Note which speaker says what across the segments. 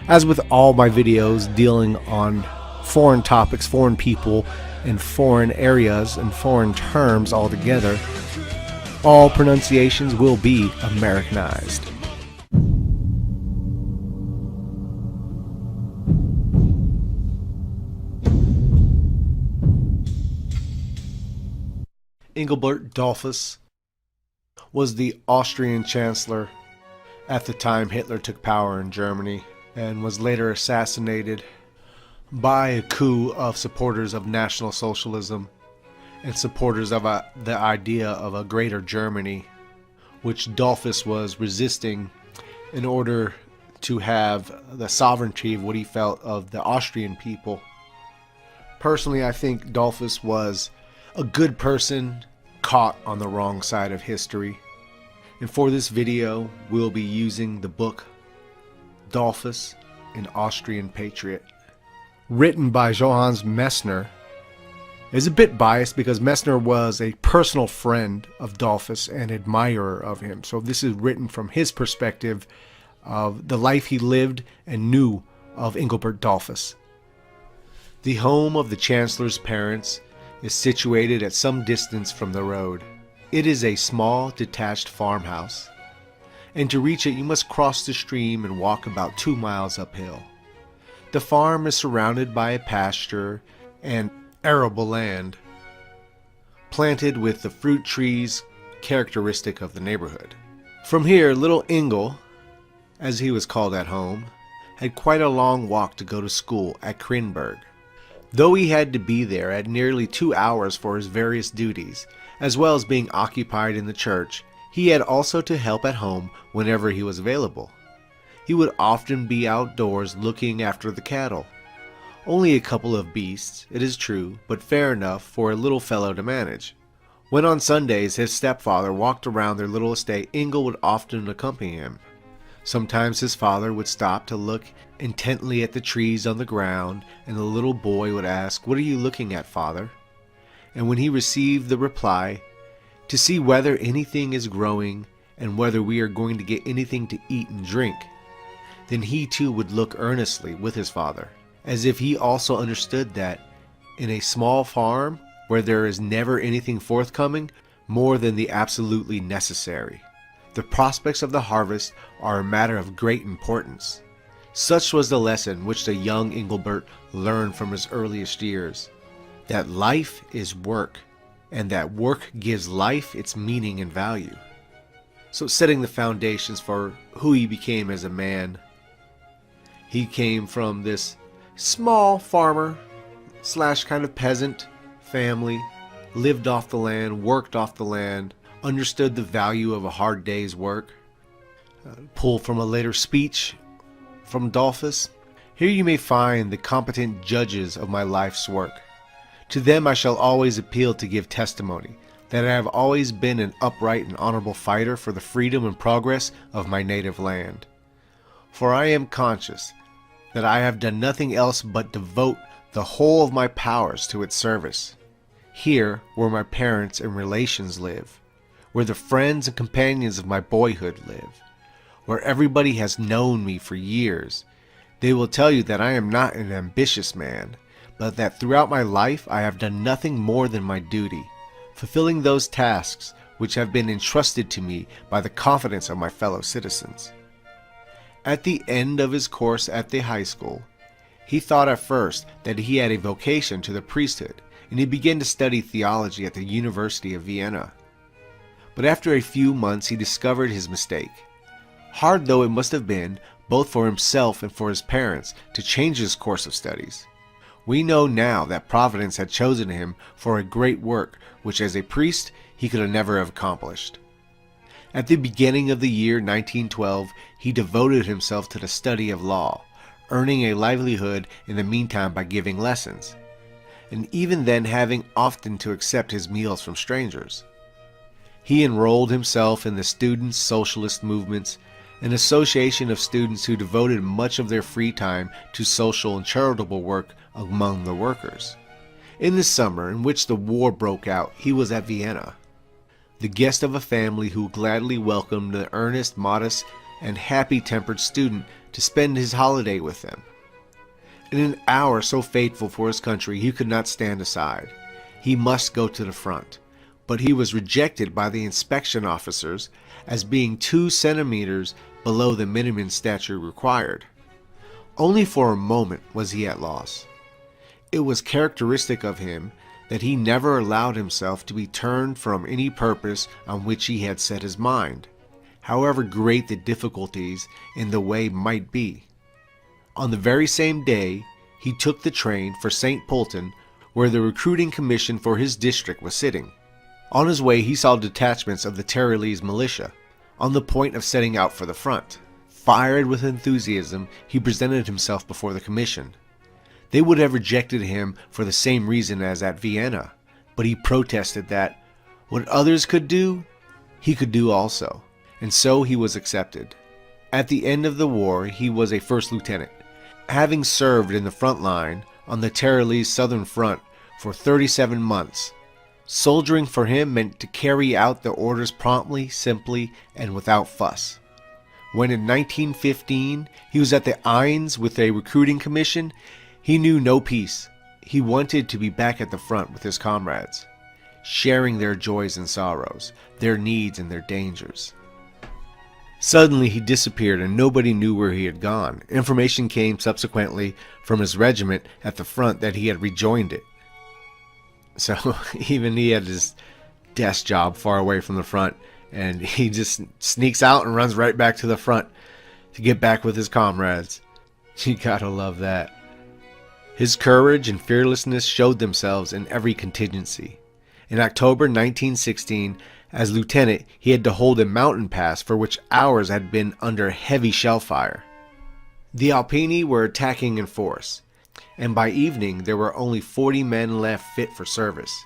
Speaker 1: As with all my videos dealing on foreign topics, foreign people, and foreign areas and foreign terms altogether, all pronunciations will be Americanized. Engelbert Dollfuss was the Austrian chancellor at the time Hitler took power in Germany, and was later assassinated by a coup of supporters of National Socialism and supporters of the idea of a greater Germany, which Dollfuss was resisting in order to have the sovereignty of what he felt of the Austrian people. Personally, I think Dollfuss was a good person caught on the wrong side of history. And for this video, we'll be using the book Dollfuss, an Austrian Patriot, written by Johannes Messner. Is a bit biased because Messner was a personal friend of Dollfuss and admirer of him. So this is written from his perspective of the life he lived and knew of Engelbert Dollfuss. The home of the Chancellor's parents is situated at some distance from the road. It is a small, detached farmhouse, and to reach it you must cross the stream and walk about 2 miles uphill. The farm is surrounded by a pasture and arable land, planted with the fruit trees characteristic of the neighborhood. From here, little Engel, as he was called at home, had quite a long walk to go to school at Krinberg. Though he had to be there at nearly 2 hours for his various duties, as well as being occupied in the church, he had also to help at home whenever he was available. He would often be outdoors looking after the cattle. Only a couple of beasts, it is true, but fair enough for a little fellow to manage. When on Sundays his stepfather walked around their little estate, Engel would often accompany him. Sometimes his father would stop to look intently at the trees on the ground, and the little boy would ask, "What are you looking at, father?" And when he received the reply, "To see whether anything is growing and whether we are going to get anything to eat and drink," then he too would look earnestly with his father, as if he also understood that in a small farm where there is never anything forthcoming more than the absolutely necessary, the prospects of the harvest are a matter of great importance. Such was the lesson which the young Engelbert learned from his earliest years, that life is work, and that work gives life its meaning and value. So setting the foundations for who he became as a man, he came from this small farmer / kind of peasant family, lived off the land, worked off the land, understood the value of a hard day's work. Pulled from a later speech from Dollfuss, "Here you may find the competent judges of my life's work. To them I shall always appeal to give testimony that I have always been an upright and honorable fighter for the freedom and progress of my native land. For I am conscious that I have done nothing else but devote the whole of my powers to its service. Here, where my parents and relations live, where the friends and companions of my boyhood live, where everybody has known me for years, they will tell you that I am not an ambitious man, but that throughout my life I have done nothing more than my duty, fulfilling those tasks which have been entrusted to me by the confidence of my fellow citizens." At the end of his course at the high school, he thought at first that he had a vocation to the priesthood, and he began to study theology at the University of Vienna. But after a few months he discovered his mistake. Hard though it must have been, both for himself and for his parents, to change his course of studies, we know now that Providence had chosen him for a great work which as a priest he could never have accomplished. At the beginning of the year 1912, he devoted himself to the study of law, earning a livelihood in the meantime by giving lessons, and even then having often to accept his meals from strangers. He enrolled himself in the Students' Socialist Movements, an association of students who devoted much of their free time to social and charitable work among the workers. In the summer in which the war broke out, he was at Vienna, the guest of a family who gladly welcomed the earnest, modest and happy-tempered student to spend his holiday with them. In an hour so fateful for his country, he could not stand aside. He must go to the front, but he was rejected by the inspection officers as being 2 centimeters below the minimum stature required. Only for a moment was he at loss. It was characteristic of him that he never allowed himself to be turned from any purpose on which he had set his mind, however great the difficulties in the way might be. On the very same day, he took the train for St. Polten, where the recruiting commission for his district was sitting. On his way, he saw detachments of the Tyrolese militia, on the point of setting out for the front. Fired with enthusiasm, he presented himself before the commission. They would have rejected him for the same reason as at Vienna, but he protested that what others could do, he could do also, and so he was accepted. At the end of the war, he was a first lieutenant, having served in the front line on the Tyrolese southern front for 37 months. Soldiering for him meant to carry out the orders promptly, simply, and without fuss. When in 1915 he was at the Aisne with a recruiting commission, he knew no peace. He wanted to be back at the front with his comrades, sharing their joys and sorrows, their needs and their dangers. Suddenly he disappeared and nobody knew where he had gone. Information came subsequently from his regiment at the front that he had rejoined it. So even he had his desk job far away from the front, and he just sneaks out and runs right back to the front to get back with his comrades. You gotta love that. His courage and fearlessness showed themselves in every contingency. In October 1916, as lieutenant, he had to hold a mountain pass for which hours had been under heavy shell fire. The Alpini were attacking in force, and by evening there were only 40 men left fit for service.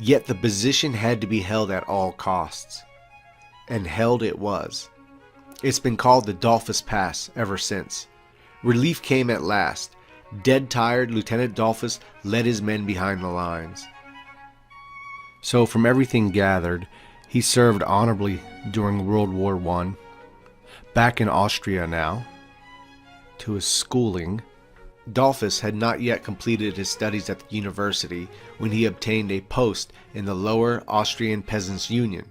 Speaker 1: Yet the position had to be held at all costs. And held it was. It's been called the Dollfuss Pass ever since. Relief came at last. Dead tired, Lieutenant Dollfuss led his men behind the lines. So from everything gathered, he served honorably during World War I. Back in Austria now, to his schooling. Dollfuss had not yet completed his studies at the university when he obtained a post in the Lower Austrian Peasants' Union,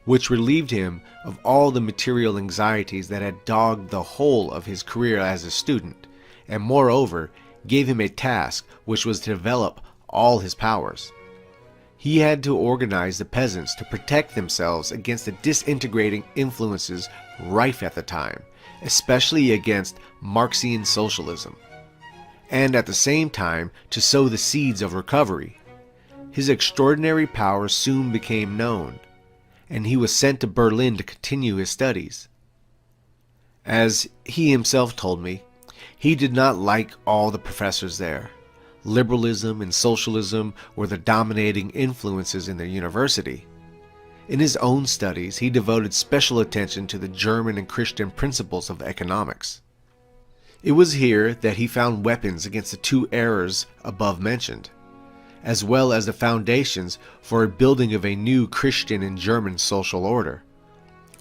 Speaker 1: which relieved him of all the material anxieties that had dogged the whole of his career as a student, and moreover gave him a task which was to develop all his powers. He had to organize the peasants to protect themselves against the disintegrating influences rife at the time, especially against Marxian socialism, and at the same time to sow the seeds of recovery. His extraordinary powers soon became known, and he was sent to Berlin to continue his studies. As he himself told me, he did not like all the professors there. Liberalism and socialism were the dominating influences in the university. In his own studies, he devoted special attention to the German and Christian principles of economics. It was here that he found weapons against the 2 errors above mentioned, as well as the foundations for a building of a new Christian and German social order,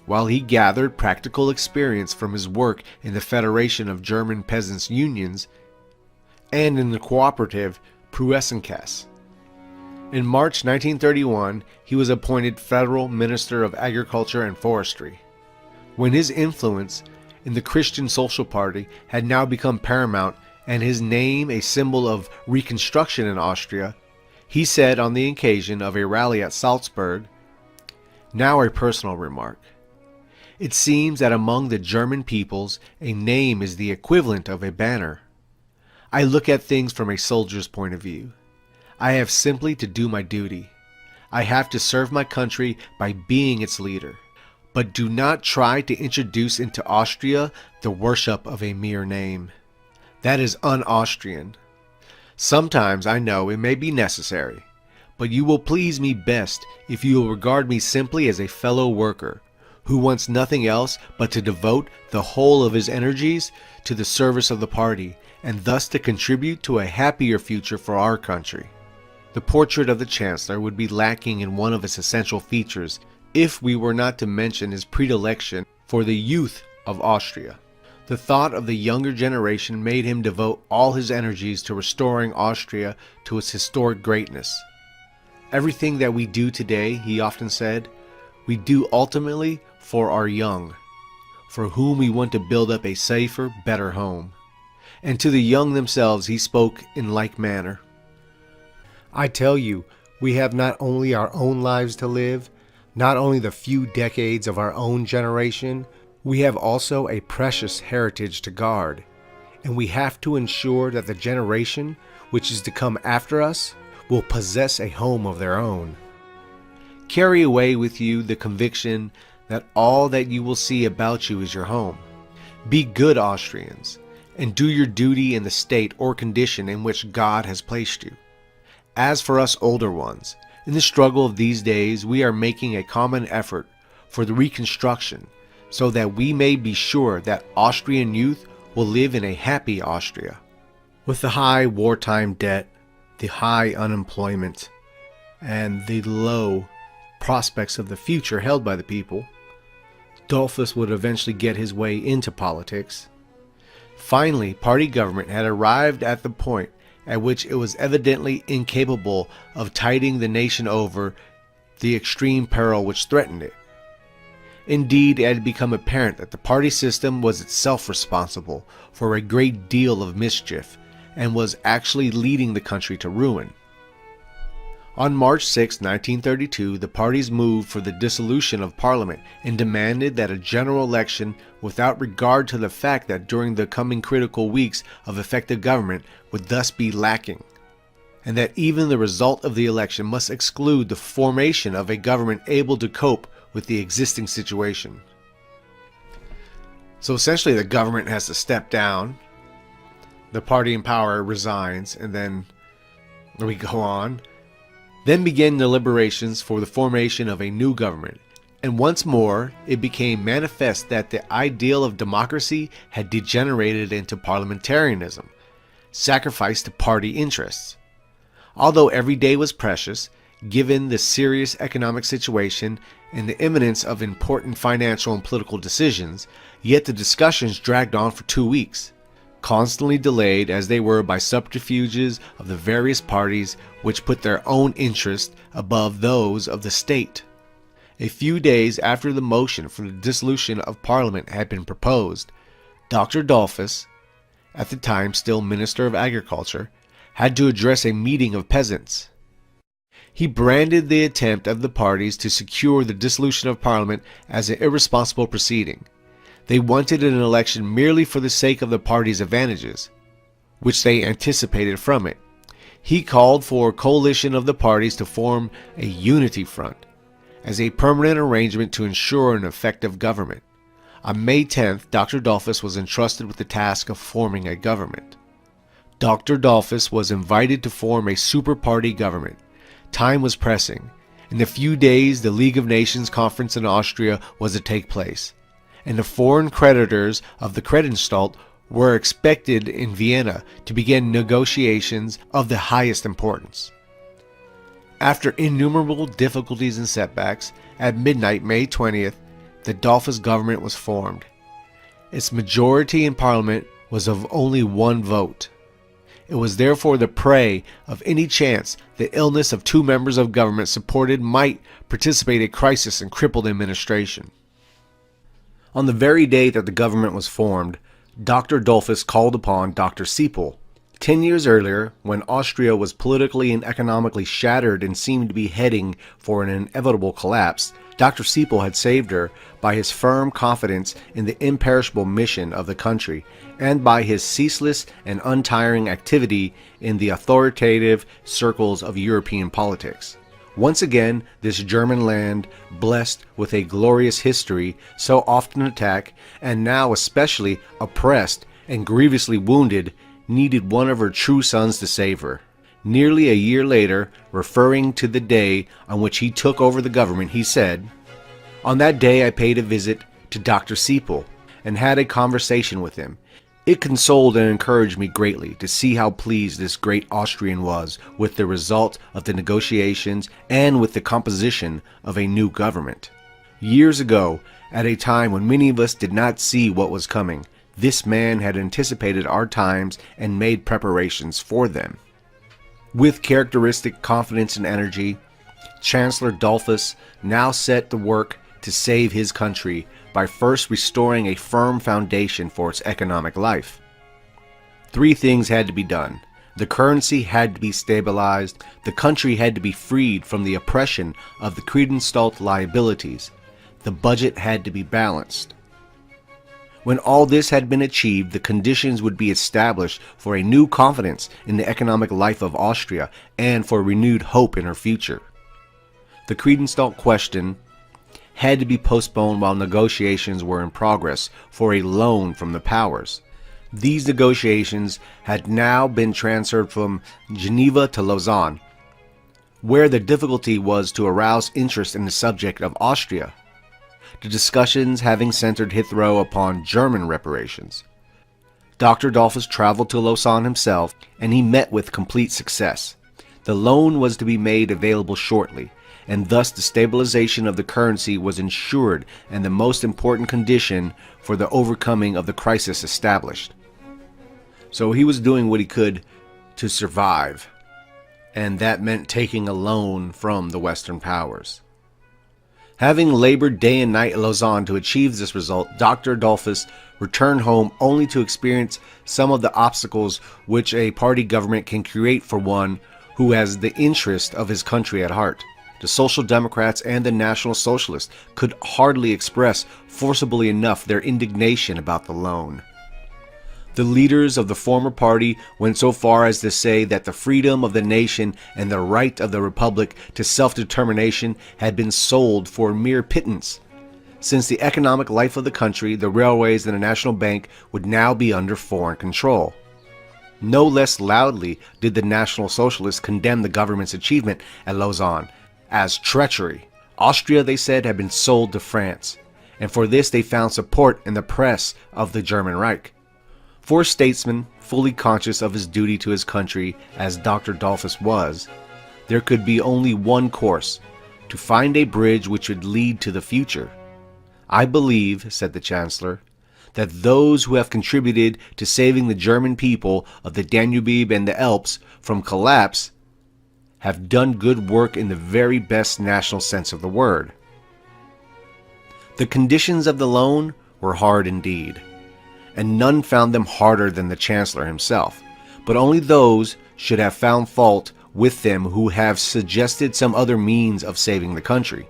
Speaker 1: while he gathered practical experience from his work in the Federation of German Peasants' Unions and in the cooperative Preußenkasse. In March 1931, he was appointed Federal Minister of Agriculture and Forestry. When his influence in the Christian Social Party had now become paramount and his name a symbol of reconstruction in Austria, he said on the occasion of a rally at Salzburg, "Now a personal remark. It seems that among the German peoples a name is the equivalent of a banner. I look at things from a soldier's point of view. I have simply to do my duty. I have to serve my country by being its leader. But do not try to introduce into Austria the worship of a mere name. That is un-Austrian. Sometimes I know it may be necessary, but you will please me best if you will regard me simply as a fellow worker, who wants nothing else but to devote the whole of his energies to the service of the party, and thus to contribute to a happier future for our country." The portrait of the Chancellor would be lacking in one of its essential features if we were not to mention his predilection for the youth of Austria. The thought of the younger generation made him devote all his energies to restoring Austria to its historic greatness. Everything that we do today, he often said, we do ultimately for our young, for whom we want to build up a safer, better home. And to the young themselves he spoke in like manner.
Speaker 2: I tell you, we have not only our own lives to live, not only the few decades of our own generation, we have also a precious heritage to guard, and we have to ensure that the generation which is to come after us will possess a home of their own.
Speaker 1: Carry away with you the conviction that all that you will see about you is your home. Be good Austrians, and do your duty in the state or condition in which God has placed you. As for us older ones, in the struggle of these days we are making a common effort for the reconstruction, so that we may be sure that Austrian youth will live in a happy Austria.
Speaker 2: With the high wartime debt, the high unemployment, and the low prospects of the future held by the people, Dollfuss would eventually get his way into politics.
Speaker 1: Finally, party government had arrived at the point at which it was evidently incapable of tiding the nation over the extreme peril which threatened it. Indeed, it had become apparent that the party system was itself responsible for a great deal of mischief and was actually leading the country to ruin. On March 6, 1932, the parties moved for the dissolution of Parliament and demanded that a general election, without regard to the fact that during the coming critical weeks of effective government would thus be lacking, and that even the result of the election must exclude the formation of a government able to cope with the existing situation. So essentially the government has to step down, the party in power resigns, and then we go on. Then began deliberations for the formation of a new government, and once more it became manifest that the ideal of democracy had degenerated into parliamentarianism, sacrificed to party interests. Although every day was precious, given the serious economic situation and the imminence of important financial and political decisions, yet the discussions dragged on for 2 weeks, constantly delayed as they were by subterfuges of the various parties which put their own interest above those of the state. A few days after the motion for the dissolution of Parliament had been proposed, Dr. Dollfuss, at the time still Minister of Agriculture, had to address a meeting of peasants. He branded the attempt of the parties to secure the dissolution of Parliament as an irresponsible proceeding. They wanted an election merely for the sake of the party's advantages, which they anticipated from it. He called for a coalition of the parties to form a unity front, as a permanent arrangement to ensure an effective government. On May 10th, Dr. Dollfuss was entrusted with the task of forming a government. Dr. Dollfuss was invited to form a super-party government. Time was pressing. In a few days, the League of Nations conference in Austria was to take place, and the foreign creditors of the Kredenstalt were expected in Vienna to begin negotiations of the highest importance. After innumerable difficulties and setbacks, at midnight, May 20th, the Dollfuss government was formed. Its majority in Parliament was of only 1 vote. It was therefore the prey of any chance the illness of 2 members of government supported might precipitate a crisis and cripple administration. On the very day that the government was formed, Dr. Dollfuss called upon Dr. Seipel. 10 years earlier, when Austria was politically and economically shattered and seemed to be heading for an inevitable collapse, Dr. Seipel had saved her by his firm confidence in the imperishable mission of the country and by his ceaseless and untiring activity in the authoritative circles of European politics. Once again, this German land, blessed with a glorious history, so often attacked and now especially oppressed and grievously wounded, needed one of her true sons to save her. Nearly a year later, referring to the day on which he took over the government, he said, "On that day I paid a visit to Dr. Seipel and had a conversation with him. It consoled and encouraged me greatly to see how pleased this great Austrian was with the result of the negotiations and with the composition of a new government. Years ago,
Speaker 2: At a time when many of us did not see what was coming, this man had anticipated our times and made preparations for them. With characteristic confidence and energy, Chancellor Dollfuss now set to work to save his country by first restoring a firm foundation for its economic life. 3 things had to be done. The currency had to be stabilized, the country had to be freed from the oppression of the Credenstalt liabilities, the budget had to be balanced. When all this had been achieved, the conditions would be established for a new confidence in the economic life of Austria and for renewed hope in her future. The Credenstalt question had to be postponed while negotiations were in progress for a loan from the powers. These negotiations had now been transferred from Geneva to Lausanne, where the difficulty was to arouse interest in the subject of Austria, the discussions having centered hitherto upon German reparations. Dr. Dollfuss traveled to Lausanne himself, and he met with complete success. The loan was to be made available shortly, and thus the stabilization of the currency was ensured and the most important condition for the overcoming of the crisis established. So he was doing what he could to survive, and that meant taking a loan from the Western powers. Having labored day and night at Lausanne to achieve this result, Dr. Dollfuss returned home only to experience some of the obstacles which a party government can create for one who has the interest of his country at heart. The Social Democrats and the National Socialists could hardly express forcibly enough their indignation about the loan. The leaders of the former party went so far as to say that the freedom of the nation and the right of the republic to self-determination had been sold for mere pittance. Since the economic life of the country, the railways and the National Bank would now be under foreign control. No less loudly did the National Socialists condemn the government's achievement at Lausanne as treachery. Austria, they said, had been sold to France, and for this they found support in the press of the German Reich. For a statesman fully conscious of his duty to his country, as Dr. Dollfuss was, there could be only one course: to find a bridge which would lead to the future. I believe, said the Chancellor, that those who have contributed to saving the German people of the Danube and the Alps from collapse have done good work in the very best national sense of the word. The conditions of the loan were hard indeed, and none found them harder than the Chancellor himself, but only those should have found fault with them who have suggested some other means of saving the country.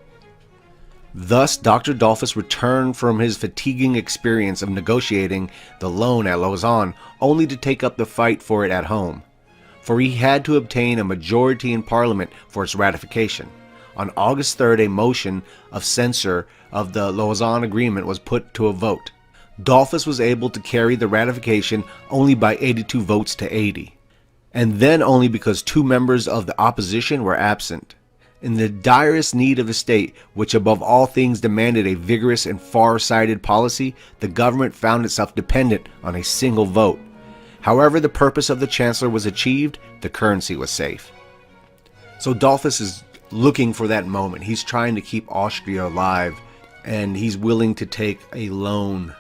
Speaker 2: Thus Dr. Dollfuss returned from his fatiguing experience of negotiating the loan at Lausanne only to take up the fight for it at home, for he had to obtain a majority in Parliament for its ratification. On August 3rd, a motion of censure of the Lausanne Agreement was put to a vote. Dollfuss was able to carry the ratification only by 82 votes to 80, and then only because 2 members of the opposition were absent. In the direst need of the state, which above all things demanded a vigorous and far-sighted policy, the government found itself dependent on a single vote. However the purpose of the Chancellor was achieved, the currency was safe. So Dollfuss is looking for that moment. He's trying to keep Austria alive, and he's willing to take a loan,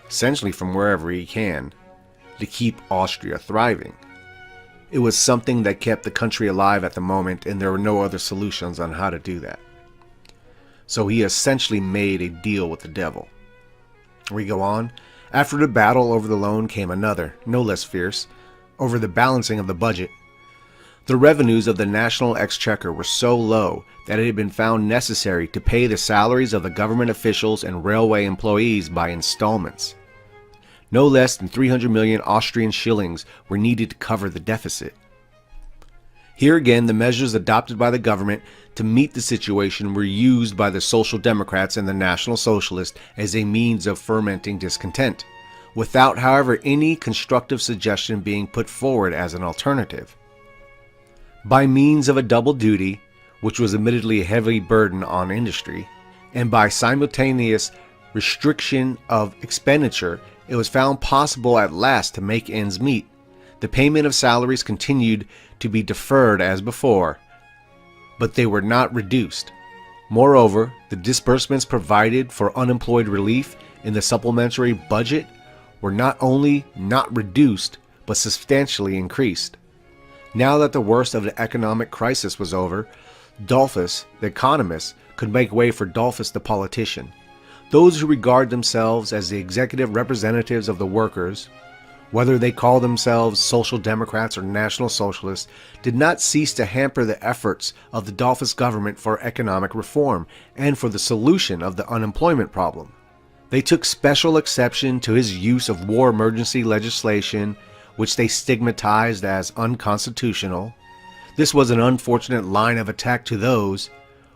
Speaker 2: essentially from wherever he can, to keep Austria thriving. It was something that kept the country alive at the moment, and there were no other solutions on how to do that. So he essentially made a deal with the devil. We go on. After the battle over the loan came another, no less fierce, over the balancing of the budget. The revenues of the national exchequer were so low that it had been found necessary to pay the salaries of the government officials and railway employees by installments. No less than 300 million Austrian shillings were needed to cover the deficit. Here again, the measures adopted by the government to meet the situation were used by the Social Democrats and the National Socialists as a means of fermenting discontent, without, however, any constructive suggestion being put forward as an alternative. By means of a double duty, which was admittedly a heavy burden on industry, and by simultaneous restriction of expenditure, it was found possible at last to make ends meet. The payment of salaries continued to be deferred as before, but they were not reduced. Moreover, the disbursements provided for unemployed relief in the supplementary budget were not only not reduced, but substantially increased. Now that the worst of the economic crisis was over, Dollfuss, the economist, could make way for Dollfuss, the politician. Those who regard themselves as the executive representatives of the workers, whether they call themselves Social Democrats or National Socialists, did not cease to hamper the efforts of the Dollfuss government for economic reform and for the solution of the unemployment problem. They took special exception to his use of war emergency legislation, which they stigmatized as unconstitutional. This was an unfortunate line of attack to those,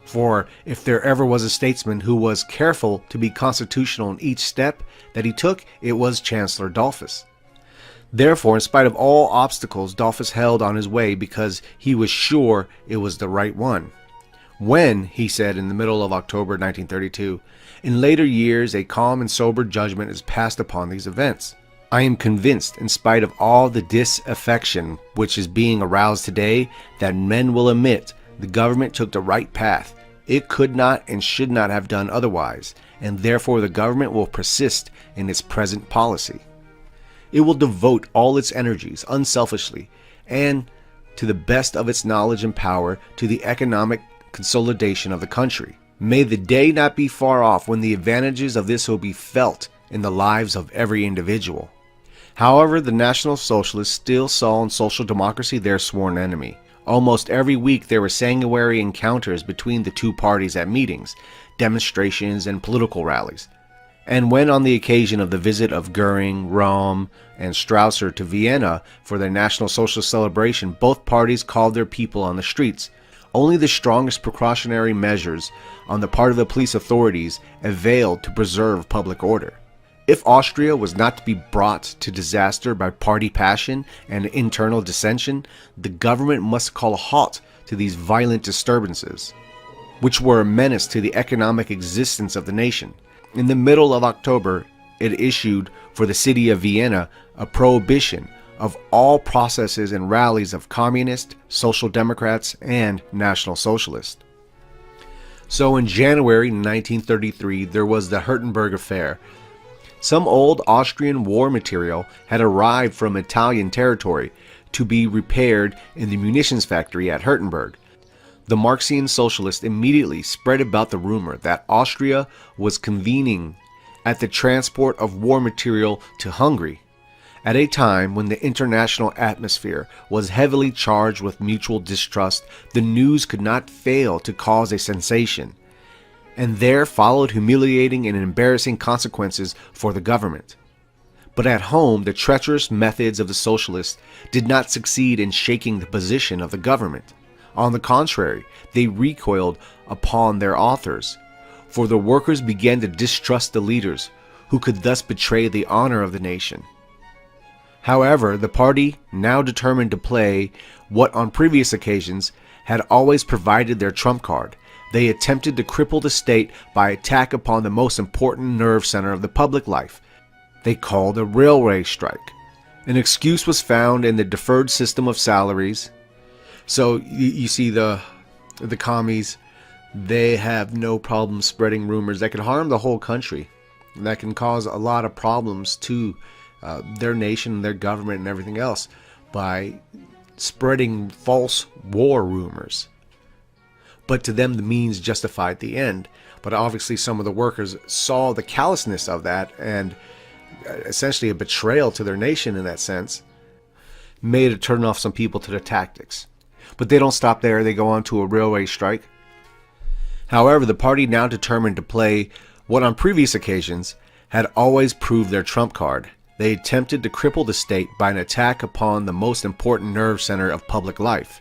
Speaker 2: for if there ever was a statesman who was careful to be constitutional in each step that he took, it was Chancellor Dollfuss. Therefore, in spite of all obstacles, Dollfuss held on his way because he was sure it was the right one. When, he said in the middle of October 1932, in later years a calm and sober judgment is passed upon these events. I am convinced, in spite of all the disaffection which is being aroused today, that men will admit the government took the right path. It could not and should not have done otherwise, and therefore the government will persist in its present policy. It will devote all its energies unselfishly and to the best of its knowledge and power to the economic consolidation of the country. May the day not be far off when the advantages of this will be felt in the lives of every individual. However, the National Socialists still saw in social democracy their sworn enemy. Almost every week there were sanguinary encounters between the two parties at meetings, demonstrations, and political rallies. And when on the occasion of the visit of Goering, Röhm, and Strasser to Vienna for their National Socialist celebration, both parties called their people on the streets. Only the strongest precautionary measures on the part of the police authorities availed to preserve public order. If Austria was not to be brought to disaster by party passion and internal dissension, the government must call a halt to these violent disturbances, which were a menace to the economic existence of the nation. In the middle of October, it issued for the city of Vienna a prohibition of all processes and rallies of Communist, Social Democrats, and National Socialists. So in January 1933, there was the Hurtenburg affair. Some old Austrian war material had arrived from Italian territory to be repaired in the munitions factory at Hurtenburg. The Marxian socialists immediately spread about the rumor that Austria was convening at the transport of war material to Hungary. At a time when the international atmosphere was heavily charged with mutual distrust, the news could not fail to cause a sensation, and there followed humiliating and embarrassing consequences for the government. But at home, the treacherous methods of the socialists did not succeed in shaking the position of the government. On the contrary, they recoiled upon their authors, for the workers began to distrust the leaders, who could thus betray the honor of the nation. However, the party, now determined to play what on previous occasions had always provided their trump card, they attempted to cripple the state by attack upon the most important nerve center of the public life. They called a railway strike. An excuse was found in the deferred system of salaries. So you see the commies, they have no problem spreading rumors that could harm the whole country. That can cause a lot of problems to their nation, their government, and everything else by spreading false war rumors. But to them, the means justified the end. But obviously some of the workers saw the callousness of that, and essentially a betrayal to their nation in that sense, made it turn off some people to their tactics. But they don't stop there. They go on to a railway strike. However, the party now determined to play what on previous occasions had always proved their trump card. They attempted to cripple the state by an attack upon the most important nerve center of public life.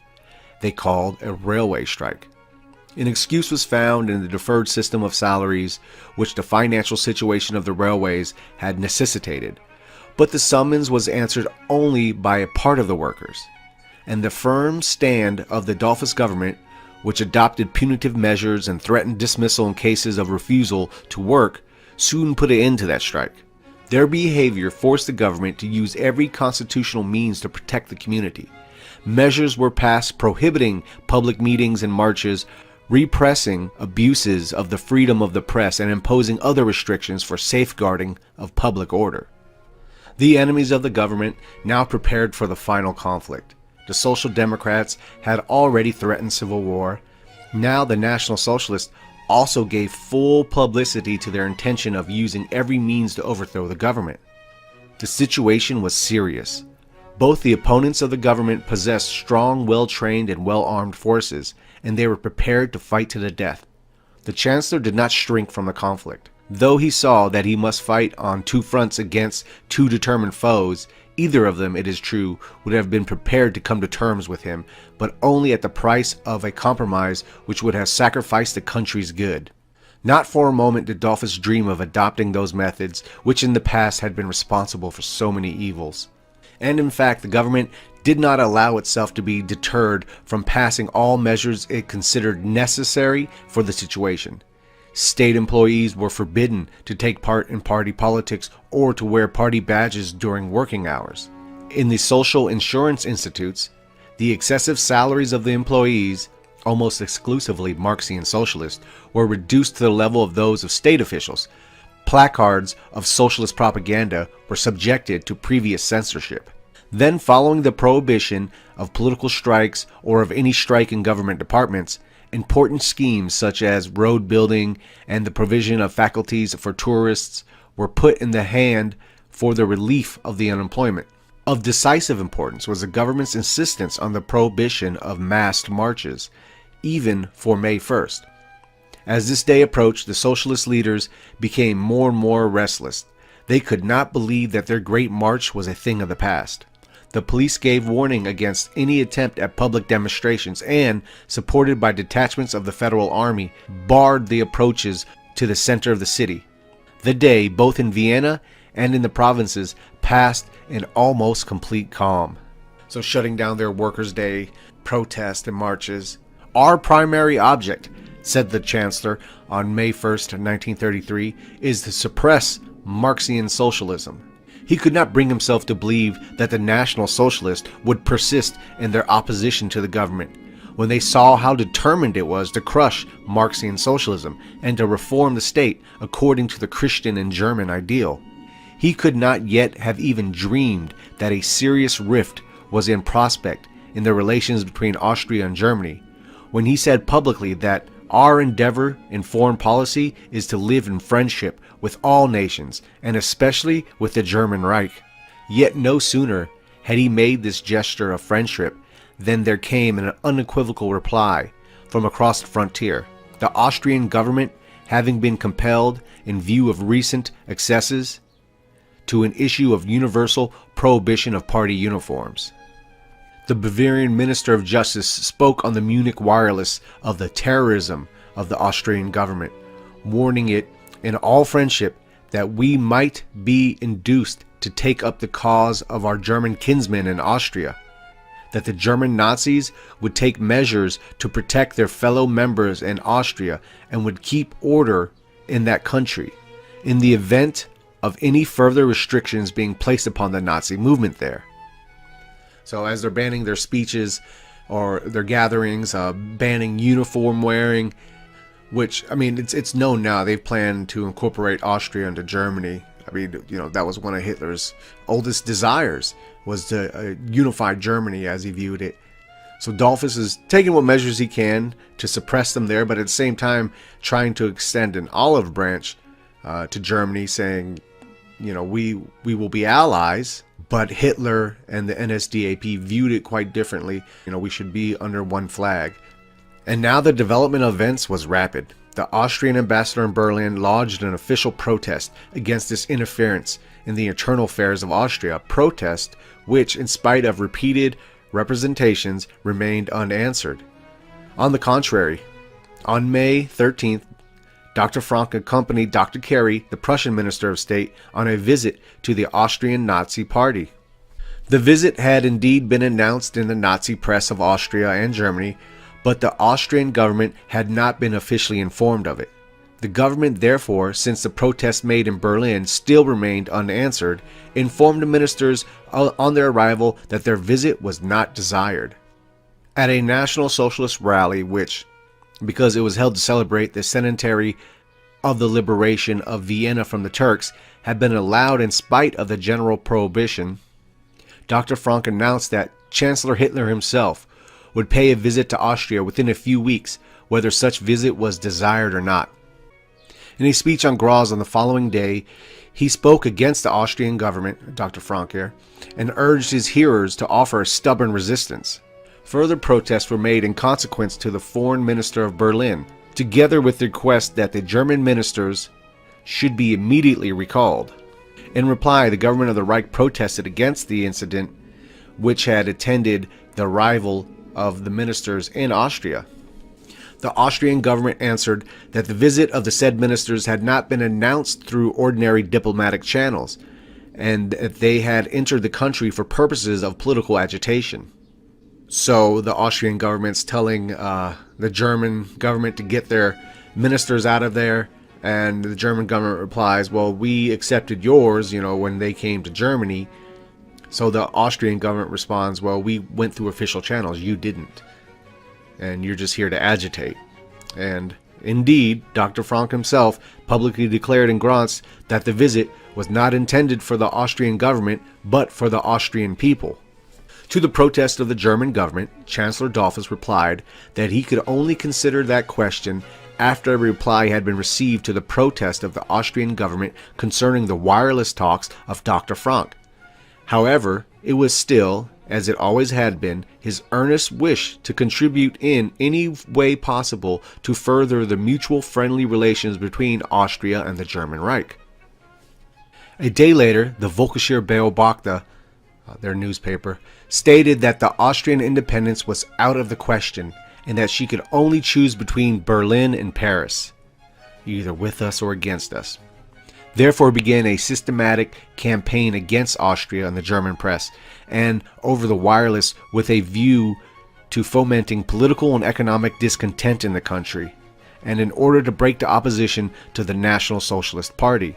Speaker 2: They called a railway strike. An excuse was found in the deferred system of salaries, which the financial situation of the railways had necessitated. But the summons was answered only by a part of the workers, and the firm stand of the Dollfuss government, which adopted punitive measures and threatened dismissal in cases of refusal to work, soon put an end to that strike. Their behavior forced the government to use every constitutional means to protect the community. Measures were passed prohibiting public meetings and marches, repressing abuses of the freedom of the press and imposing other restrictions for safeguarding of public order. The enemies of the government now prepared for the final conflict. The Social Democrats had already threatened civil war. Now the National Socialists also gave full publicity to their intention of using every means to overthrow the government. The situation was serious. Both the opponents of the government possessed strong, well-trained, and well-armed forces, and they were prepared to fight to the death. The Chancellor did not shrink from the conflict. Though he saw that he must fight on two fronts against two determined foes, either of them, it is true, would have been prepared to come to terms with him, but only at the price of a compromise which would have sacrificed the country's good. Not for a moment did Dollfuss dream of adopting those methods which in the past had been responsible for so many evils. And in fact, the government did not allow itself to be deterred from passing all measures it considered necessary for the situation. State employees were forbidden to take part in party politics or to wear party badges during working hours. In the social insurance institutes, the excessive salaries of the employees, almost exclusively Marxian socialists, were reduced to the level of those of state officials. Placards of socialist propaganda were subjected to previous censorship. Then, following the prohibition of political strikes or of any strike in government departments, important schemes such as road building and the provision of faculties for tourists were put in the hand for the relief of the unemployment. Of decisive importance was the government's insistence on the prohibition of massed marches, even for May 1st. As this day approached, the socialist leaders became more and more restless. They could not believe that their great march was a thing of the past. The police gave warning against any attempt at public demonstrations and, supported by detachments of the Federal Army, barred the approaches to the center of the city. The day, both in Vienna and in the provinces, passed in almost complete calm. So shutting down their Workers' Day protests and marches. Our primary object, said the Chancellor on May 1st, 1933, is to suppress Marxian socialism. He could not bring himself to believe that the National Socialists would persist in their opposition to the government, when they saw how determined it was to crush Marxian socialism and to reform the state according to the Christian and German ideal. He could not yet have even dreamed that a serious rift was in prospect in the relations between Austria and Germany, when he said publicly that our endeavor in foreign policy is to live in friendship with all nations, and especially with the German Reich. Yet no sooner had he made this gesture of friendship than there came an unequivocal reply from across the frontier. The Austrian government, having been compelled, in view of recent excesses, to an issue of universal prohibition of party uniforms. The Bavarian Minister of Justice spoke on the Munich wireless of the terrorism of the Austrian government, warning it in all friendship that we might be induced to take up the cause of our German kinsmen in Austria, that the German Nazis would take measures to protect their fellow members in Austria and would keep order in that country, in the event of any further restrictions being placed upon the Nazi movement there. So as they're banning their speeches or their gatherings, banning uniform wearing, which, I mean, it's known now they've planned to incorporate Austria into Germany. I mean, you know, that was one of Hitler's oldest desires, was to unify Germany as he viewed it. So Dollfuss is taking what measures he can to suppress them there, but at the same time trying to extend an olive branch to Germany, saying, you know, we will be allies, but Hitler and the NSDAP viewed it quite differently. You know, we should be under one flag. And now the development of events was rapid. The Austrian ambassador in Berlin lodged an official protest against this interference in the internal affairs of Austria, a protest which, in spite of repeated representations, remained unanswered. On the contrary, on May 13th, Dr. Frank accompanied Dr. Carey, the Prussian Minister of State, on a visit to the Austrian Nazi Party. The visit had indeed been announced in the Nazi press of Austria and Germany, but the Austrian government had not been officially informed of it. The government, therefore, since the protest made in Berlin still remained unanswered, informed the ministers on their arrival that their visit was not desired. At a National Socialist rally which, because it was held to celebrate the centenary of the liberation of Vienna from the Turks, had been allowed in spite of the general prohibition, Dr. Frank announced that Chancellor Hitler himself would pay a visit to Austria within a few weeks, whether such visit was desired or not. In a speech on Graz on the following day, he spoke against the Austrian government, Dr. Frank here, and urged his hearers to offer a stubborn resistance. Further protests were made in consequence to the foreign minister of Berlin, together with the request that the German ministers should be immediately recalled. In reply, the government of the Reich protested against the incident, which had attended the arrival of the ministers in Austria. The Austrian government answered that the visit of the said ministers had not been announced through ordinary diplomatic channels, and that they had entered the country for purposes of political agitation. So the Austrian government's telling the German government to get their ministers out of there, and the German government replies, well, we accepted yours, when they came to Germany. So the Austrian government responds, well, we went through official channels, you didn't. And you're just here to agitate. And indeed, Dr. Frank himself publicly declared in Graz that the visit was not intended for the Austrian government, but for the Austrian people. To the protest of the German government, Chancellor Dollfuss replied that he could only consider that question after a reply had been received to the protest of the Austrian government concerning the wireless talks of Dr. Frank. However, it was still, as it always had been, his earnest wish to contribute in any way possible to further the mutual friendly relations between Austria and the German Reich. A day later, the Völkischer Beobachter, their newspaper, stated that the Austrian independence was out of the question and that she could only choose between Berlin and Paris, either with us or against us. Therefore began a systematic campaign against Austria in the German press and over the wireless with a view to fomenting political and economic discontent in the country, and in order to break the opposition to the National Socialist Party.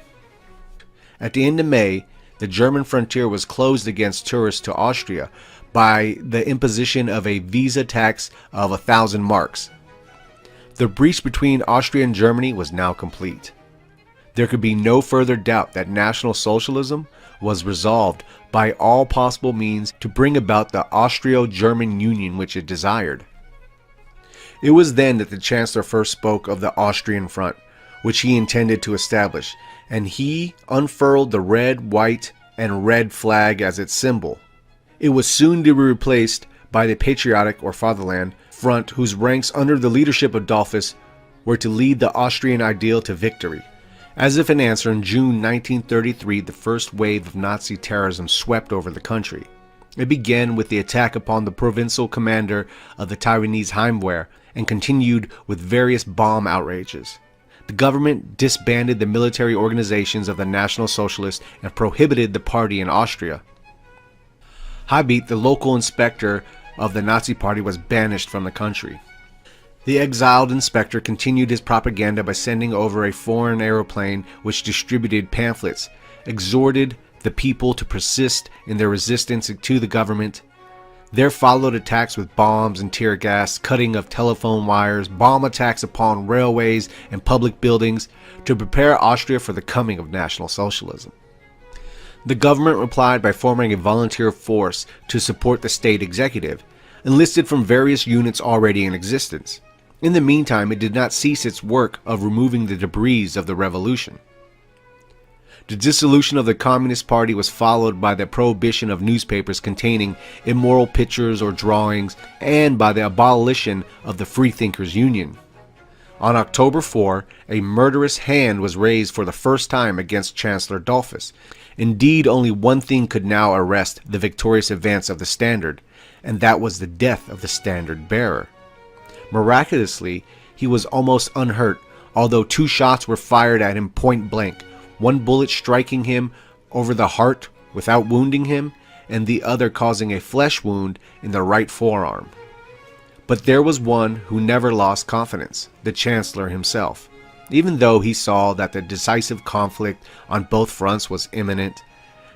Speaker 2: At the end of May, the German frontier was closed against tourists to Austria by the imposition of a visa tax of 1,000 marks. The breach between Austria and Germany was now complete. There could be no further doubt that National Socialism was resolved by all possible means to bring about the Austro-German Union which it desired. It was then that the Chancellor first spoke of the Austrian Front, which he intended to establish, and he unfurled the red, white, and red flag as its symbol. It was soon to be replaced by the Patriotic or Fatherland Front, whose ranks under the leadership of Dollfuss were to lead the Austrian ideal to victory. As if in answer, in June 1933, the first wave of Nazi terrorism swept over the country. It began with the attack upon the provincial commander of the Taiwanese Heimwehr and continued with various bomb outrages. The government disbanded the military organizations of the National Socialists and prohibited the party in Austria. Habit, the local inspector of the Nazi Party, was banished from the country. The exiled inspector continued his propaganda by sending over a foreign aeroplane which distributed pamphlets, exhorted the people to persist in their resistance to the government. There followed attacks with bombs and tear gas, cutting of telephone wires, bomb attacks upon railways and public buildings to prepare Austria for the coming of National Socialism. The government replied by forming a volunteer force to support the state executive, enlisted from various units already in existence. In the meantime, it did not cease its work of removing the debris of the revolution. The dissolution of the Communist Party was followed by the prohibition of newspapers containing immoral pictures or drawings, and by the abolition of the Freethinkers' Union. On October 4, a murderous hand was raised for the first time against Chancellor Dollfuss. Indeed, only one thing could now arrest the victorious advance of the Standard, and that was the death of the Standard bearer. Miraculously, he was almost unhurt, although 2 shots were fired at him point blank, one bullet striking him over the heart without wounding him, and the other causing a flesh wound in the right forearm. But there was one who never lost confidence, the Chancellor himself. Even though he saw that the decisive conflict on both fronts was imminent,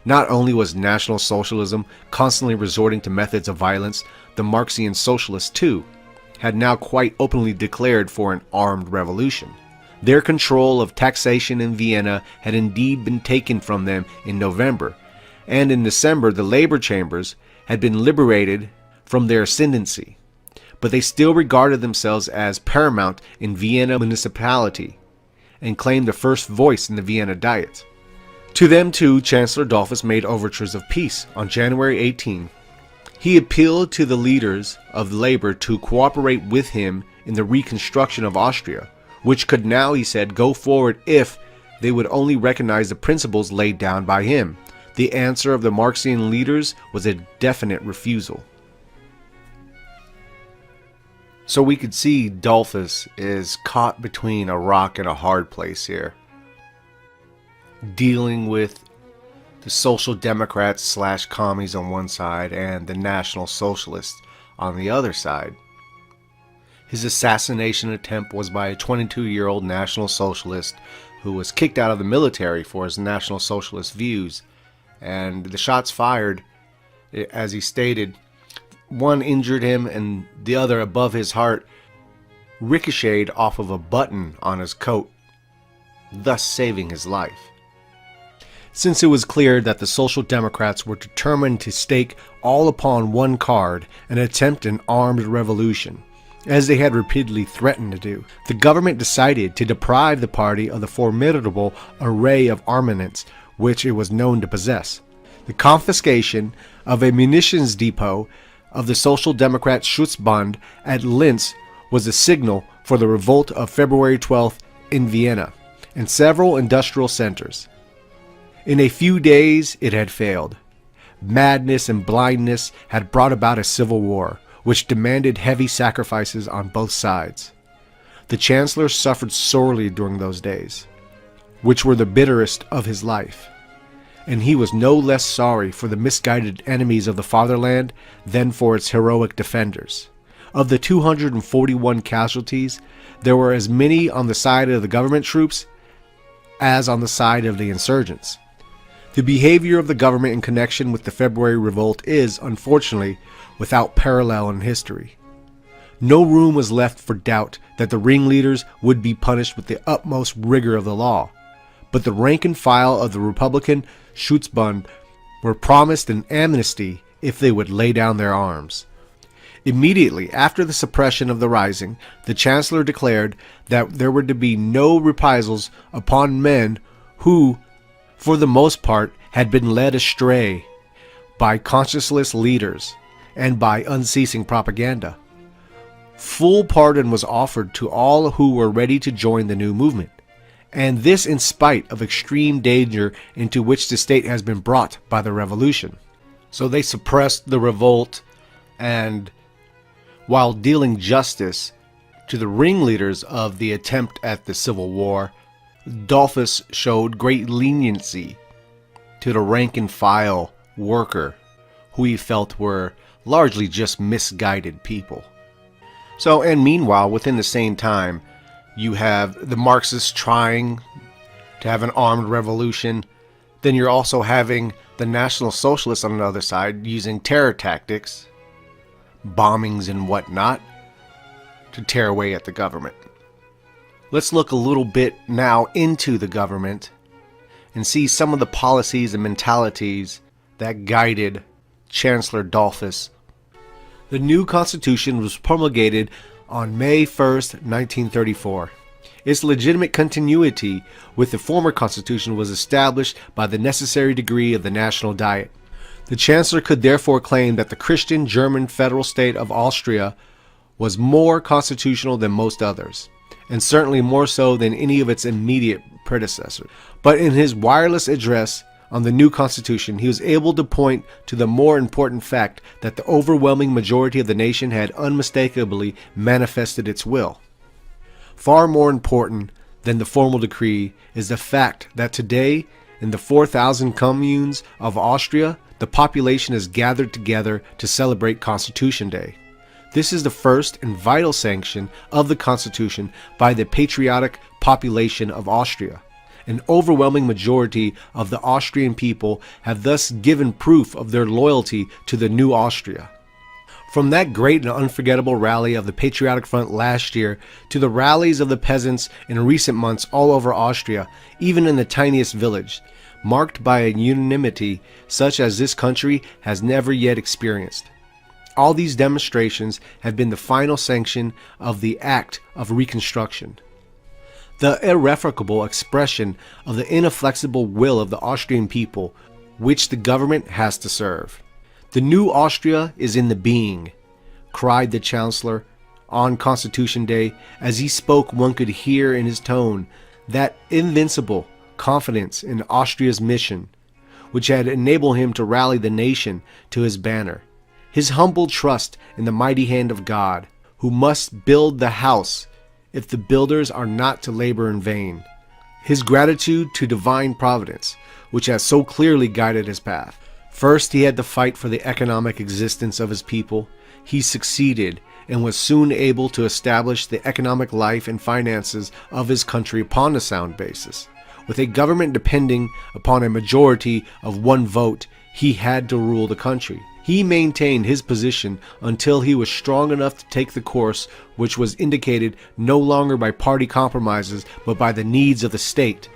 Speaker 2: not only was National Socialism constantly resorting to methods of violence, the Marxian Socialists too had now quite openly declared for an armed revolution. Their control of taxation in Vienna had indeed been taken from them in November, and in December the labor chambers had been liberated from their ascendancy. But they still regarded themselves as paramount in Vienna municipality and claimed the first voice in the Vienna Diet. To them too, Chancellor Dollfuss made overtures of peace on January 18. He appealed to the leaders of labor to cooperate with him in the reconstruction of Austria, which could now, he said, go forward if they would only recognize the principles laid down by him. The answer of the Marxian leaders was a definite refusal. So we could see Dollfuss is caught between a rock and a hard place here, dealing with the Social Democrats / commies on one side and the National Socialists on the other side. His assassination attempt was by a 22-year-old National Socialist who was kicked out of the military for his National Socialist views, and the shots fired, as he stated, one injured him and the other above his heart ricocheted off of a button on his coat, thus saving his life. Since it was clear that the Social Democrats were determined to stake all upon one card and attempt an armed revolution, as they had repeatedly threatened to do, the government decided to deprive the party of the formidable array of armaments which it was known to possess. The confiscation of a munitions depot of the Social Democrat Schutzbund at Linz was a signal for the revolt of February 12th in Vienna and several industrial centers. In a few days it had failed. Madness and blindness had brought about a civil war, which demanded heavy sacrifices on both sides. The Chancellor suffered sorely during those days, which were the bitterest of his life, and he was no less sorry for the misguided enemies of the fatherland than for its heroic defenders. Of the 241 casualties, there were as many on the side of the government troops as on the side of the insurgents. The behavior of the government in connection with the February revolt is, unfortunately, without parallel in history. No room was left for doubt that the ringleaders would be punished with the utmost rigor of the law, but the rank and file of the Republican Schutzbund were promised an amnesty if they would lay down their arms. Immediately after the suppression of the rising, the Chancellor declared that there were to be no reprisals upon men who, for the most part, had been led astray by conscienceless leaders and by unceasing propaganda. Full pardon was offered to all who were ready to join the new movement, and this in spite of extreme danger into which the state has been brought by the revolution. So they suppressed the revolt, and while dealing justice to the ringleaders of the attempt at the Civil War, Dollfuss showed great leniency to the rank and file worker who he felt were largely just misguided people. So, and meanwhile, within the same time, you have the Marxists trying to have an armed revolution. Then you're also having the National Socialists on the other side using terror tactics, bombings and whatnot, to tear away at the government. Let's look a little bit now into the government and see some of the policies and mentalities that guided Chancellor Dollfuss. The new constitution was promulgated on May 1st, 1934. Its legitimate continuity with the former constitution was established by the necessary degree of the National Diet. The Chancellor could therefore claim that the Christian German federal state of Austria was more constitutional than most others, and certainly more so than any of its immediate predecessors. But in his wireless address on the new constitution, he was able to point to the more important fact that the overwhelming majority of the nation had unmistakably manifested its will. Far more important than the formal decree is the fact that today, in the 4,000 communes of Austria, the population is gathered together to celebrate Constitution Day. This is the first and vital sanction of the Constitution by the patriotic population of Austria. An overwhelming majority of the Austrian people have thus given proof of their loyalty to the new Austria. From that great and unforgettable rally of the Patriotic Front last year to the rallies of the peasants in recent months all over Austria, even in the tiniest village, marked by a unanimity such as this country has never yet experienced. All these demonstrations have been the final sanction of the act of reconstruction, the irrefragable expression of the inflexible will of the Austrian people, which the government has to serve. The new Austria is in the being, cried the Chancellor on Constitution Day. As he spoke, one could hear in his tone that invincible confidence in Austria's mission, which had enabled him to rally the nation to his banner. His humble trust in the mighty hand of God, who must build the house if the builders are not to labor in vain. His gratitude to divine providence, which has so clearly guided his path. First, he had to fight for the economic existence of his people. He succeeded and was soon able to establish the economic life and finances of his country upon a sound basis. With a government depending upon a majority of one vote, he had to rule the country. He maintained his position until he was strong enough to take the course which was indicated no longer by party compromises but by the needs of the state.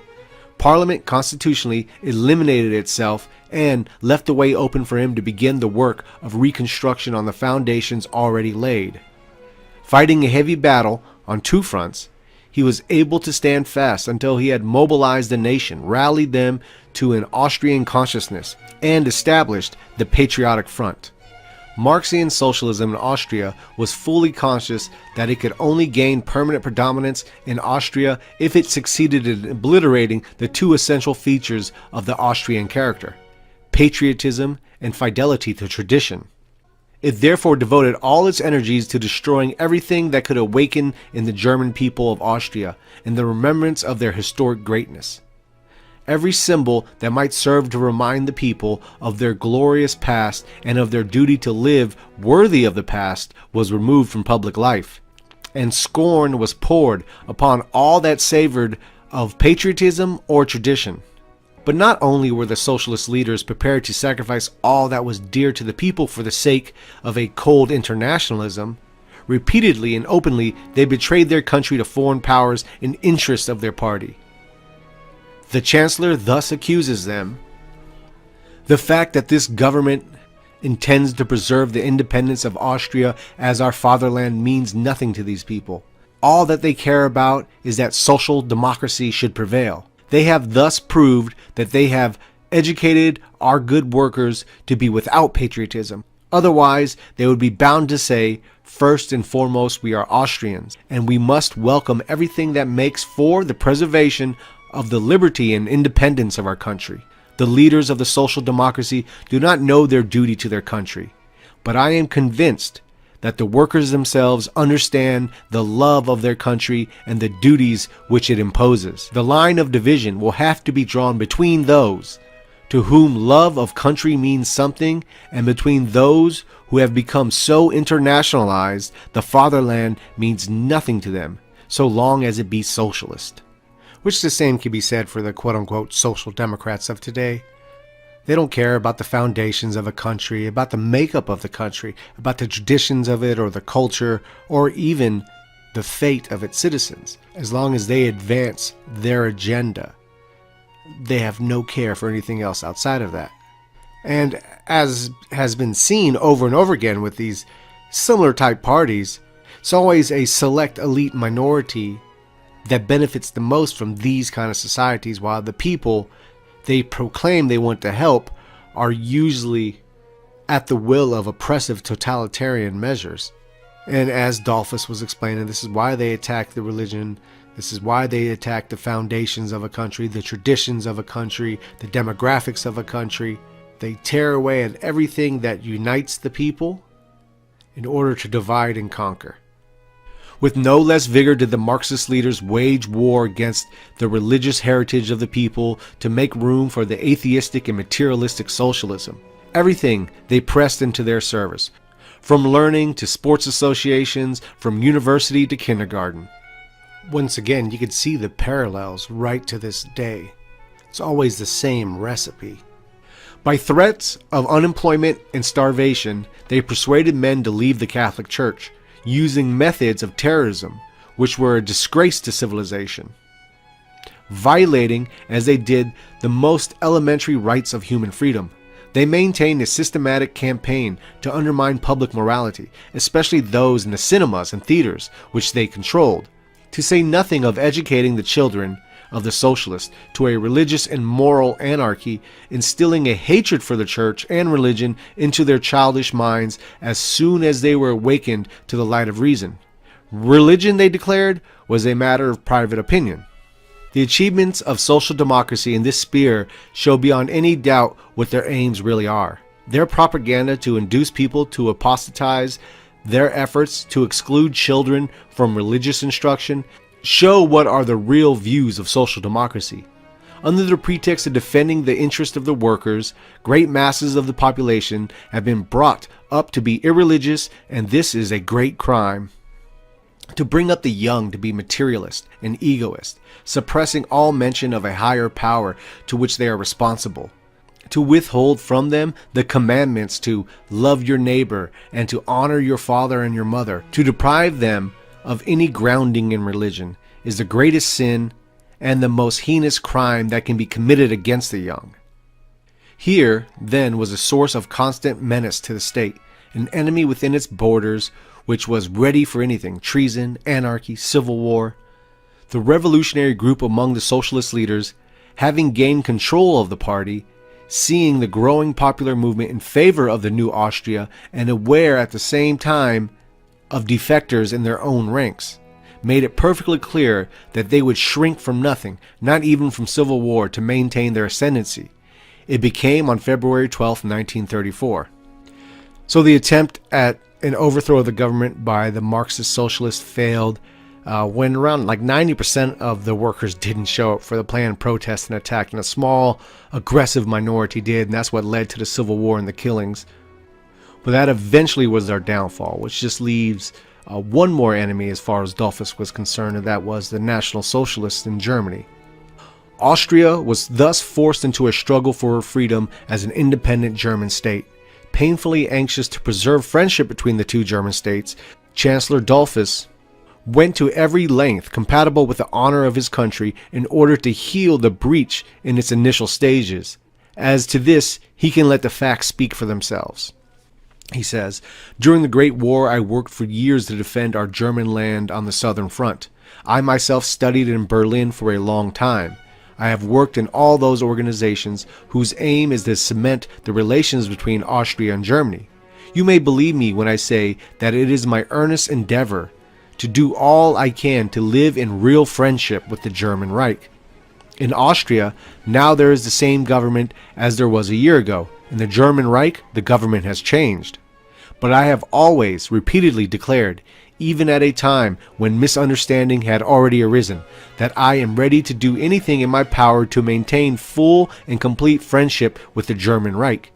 Speaker 2: Parliament constitutionally eliminated itself and left the way open for him to begin the work of reconstruction on the foundations already laid. Fighting a heavy battle on two fronts, he was able to stand fast until he had mobilized the nation, rallied them to an Austrian consciousness, and established the Patriotic Front. Marxian socialism in Austria was fully conscious that it could only gain permanent predominance in Austria if it succeeded in obliterating the two essential features of the Austrian character: patriotism and fidelity to tradition. It therefore devoted all its energies to destroying everything that could awaken in the German people of Austria in the remembrance of their historic greatness. Every symbol that might serve to remind the people of their glorious past and of their duty to live worthy of the past was removed from public life, and scorn was poured upon all that savored of patriotism or tradition. But not only were the socialist leaders prepared to sacrifice all that was dear to the people for the sake of a cold internationalism, repeatedly and openly they betrayed their country to foreign powers in interest of their party. The Chancellor thus accuses them. The fact that this government intends to preserve the independence of Austria as our fatherland means nothing to these people. All that they care about is that social democracy should prevail. They have thus proved that they have educated our good workers to be without patriotism. Otherwise, they would be bound to say, first and foremost, we are Austrians, and we must welcome everything that makes for the preservation of the liberty and independence of our country. The leaders of the social democracy do not know their duty to their country, but I am convinced that the workers themselves understand the love of their country and the duties which it imposes. The line of division will have to be drawn between those to whom love of country means something and between those who have become so internationalized the fatherland means nothing to them so long as it be socialist. Which the same can be said for the quote-unquote social democrats of today. They don't care about the foundations of a country, about the makeup of the country, about the traditions of it or the culture, or even the fate of its citizens. As long as they advance their agenda, they have no care for anything else outside of that. And as has been seen over and over again with these similar type parties, it's always a select elite minority that benefits the most from these kind of societies, while the people they proclaim they want to help are usually at the will of oppressive totalitarian measures. And as Dollfuss was explaining, this is why they attack the religion, this is why they attack the foundations of a country, the traditions of a country, the demographics of a country. They tear away at everything that unites the people in order to divide and conquer. With no less vigor did the Marxist leaders wage war against the religious heritage of the people to make room for the atheistic and materialistic socialism. Everything they pressed into their service, from learning to sports associations, from university to kindergarten. Once again, you could see the parallels right to this day. It's always the same recipe. By threats of unemployment and starvation, they persuaded men to leave the Catholic Church, using methods of terrorism which were a disgrace to civilization, violating, as they did, the most elementary rights of human freedom. They maintained a systematic campaign to undermine public morality, especially those in the cinemas and theaters which they controlled, to say nothing of educating the children of the socialists to a religious and moral anarchy, instilling a hatred for the church and religion into their childish minds as soon as they were awakened to the light of reason. Religion, they declared, was a matter of private opinion. The achievements of social democracy in this sphere show beyond any doubt what their aims really are. Their propaganda to induce people to apostatize, their efforts to exclude children from religious instruction, show what are the real views of social democracy. Under the pretext of defending the interest of the workers, great masses of the population have been brought up to be irreligious, and this is a great crime. To bring up the young to be materialist and egoist, suppressing all mention of a higher power to which they are responsible. To withhold from them the commandments to love your neighbor and to honor your father and your mother, to deprive them of any grounding in religion, is the greatest sin and the most heinous crime that can be committed against the young. Here, then, was a source of constant menace to the state, an enemy within its borders which was ready for anything: treason, anarchy, civil war. The revolutionary group among the socialist leaders, having gained control of the party, seeing the growing popular movement in favor of the new Austria and aware at the same time of defectors in their own ranks, made it perfectly clear that they would shrink from nothing, not even from civil war, to maintain their ascendancy. It became on February 12, 1934. So the attempt at an overthrow of the government by the Marxist socialists failed when around 90% of the workers didn't show up for the planned protest and attack, and a small aggressive minority did, and that's what led to the Civil War and the killings. But that eventually was their downfall, which just leaves one more enemy as far as Dollfuss was concerned, and that was the National Socialists in Germany. Austria was thus forced into a struggle for her freedom as an independent German state. Painfully anxious to preserve friendship between the two German states, Chancellor Dollfuss went to every length compatible with the honor of his country in order to heal the breach in its initial stages. As to this, he can let the facts speak for themselves. He says, "During the Great War, I worked for years to defend our German land on the southern front. I myself studied in Berlin for a long time. I have worked in all those organizations whose aim is to cement the relations between Austria and Germany. You may believe me when I say that it is my earnest endeavor to do all I can to live in real friendship with the German Reich. In Austria, now there is the same government as there was a year ago. In the German Reich, the government has changed. But I have always repeatedly declared, even at a time when misunderstanding had already arisen, that I am ready to do anything in my power to maintain full and complete friendship with the German Reich.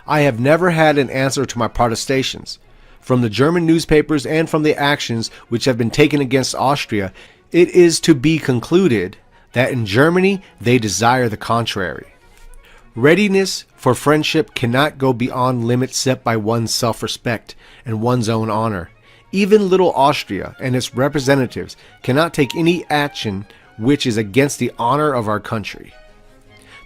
Speaker 2: I have never had an answer to my protestations. From the German newspapers and from the actions which have been taken against Austria, it is to be concluded that in Germany they desire the contrary. Readiness for friendship cannot go beyond limits set by one's self-respect and one's own honor. Even little Austria and its representatives cannot take any action which is against the honor of our country."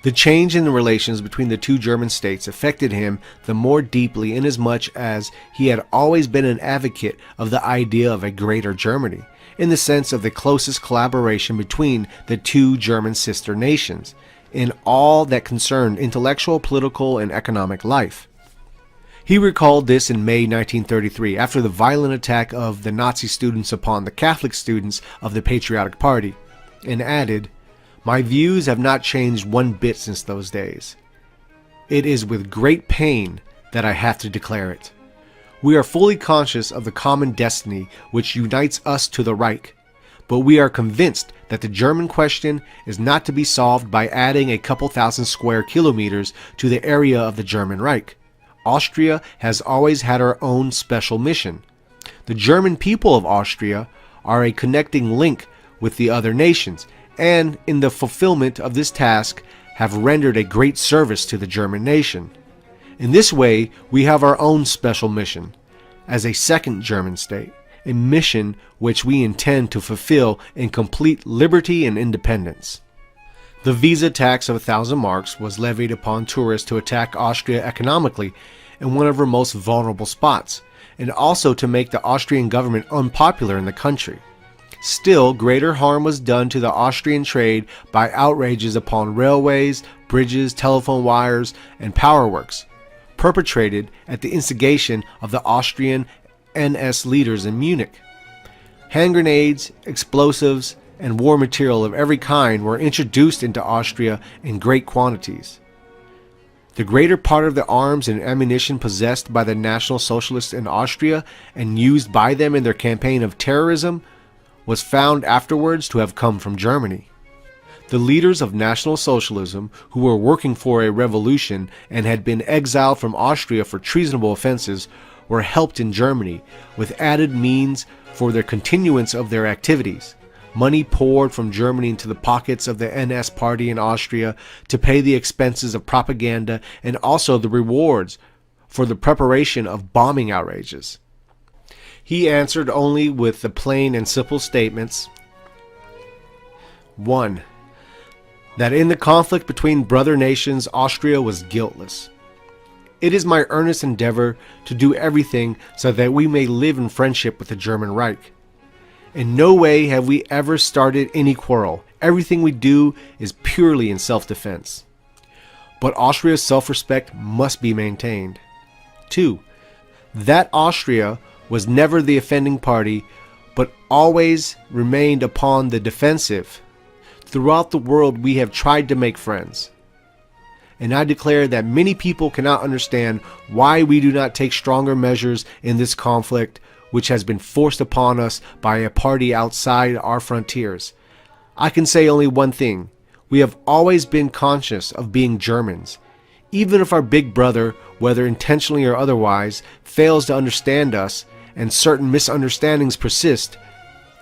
Speaker 2: The change in the relations between the two German states affected him the more deeply inasmuch as he had always been an advocate of the idea of a greater Germany, in the sense of the closest collaboration between the two German sister nations, in all that concerned intellectual, political, and economic life. He recalled this in May 1933, after the violent attack of the Nazi students upon the Catholic students of the Patriotic Party, and added, "My views have not changed one bit since those days. It is with great pain that I have to declare it. We are fully conscious of the common destiny which unites us to the Reich, but we are convinced that the German question is not to be solved by adding a couple thousand square kilometers to the area of the German Reich. Austria has always had her own special mission. The German people of Austria are a connecting link with the other nations, and in the fulfillment of this task have rendered a great service to the German nation. In this way, we have our own special mission as a second German state, a mission which we intend to fulfill in complete liberty and independence. The visa tax of 1,000 marks was levied upon tourists to attack Austria economically in one of her most vulnerable spots, and also to make the Austrian government unpopular in the country. Still, greater harm was done to the Austrian trade by outrages upon railways, bridges, telephone wires, and power works, perpetrated at the instigation of the Austrian NS leaders in Munich. Hand grenades, explosives, and war material of every kind were introduced into Austria in great quantities. The greater part of the arms and ammunition possessed by the National Socialists in Austria and used by them in their campaign of terrorism was found afterwards to have come from Germany. The leaders of National Socialism, who were working for a revolution and had been exiled from Austria for treasonable offenses, were helped in Germany with added means for their continuance of their activities. Money poured from Germany into the pockets of the NS party in Austria to pay the expenses of propaganda and also the rewards for the preparation of bombing outrages. He answered only with the plain and simple statements: 1. That in the conflict between brother nations, Austria was guiltless. It is my earnest endeavor to do everything so that we may live in friendship with the German Reich. In no way have we ever started any quarrel. Everything we do is purely in self-defense. But Austria's self-respect must be maintained. 2. That Austria was never the offending party, but always remained upon the defensive. Throughout the world we have tried to make friends. And I declare that many people cannot understand why we do not take stronger measures in this conflict, which has been forced upon us by a party outside our frontiers. I can say only one thing: we have always been conscious of being Germans. Even if our big brother, whether intentionally or otherwise, fails to understand us and certain misunderstandings persist,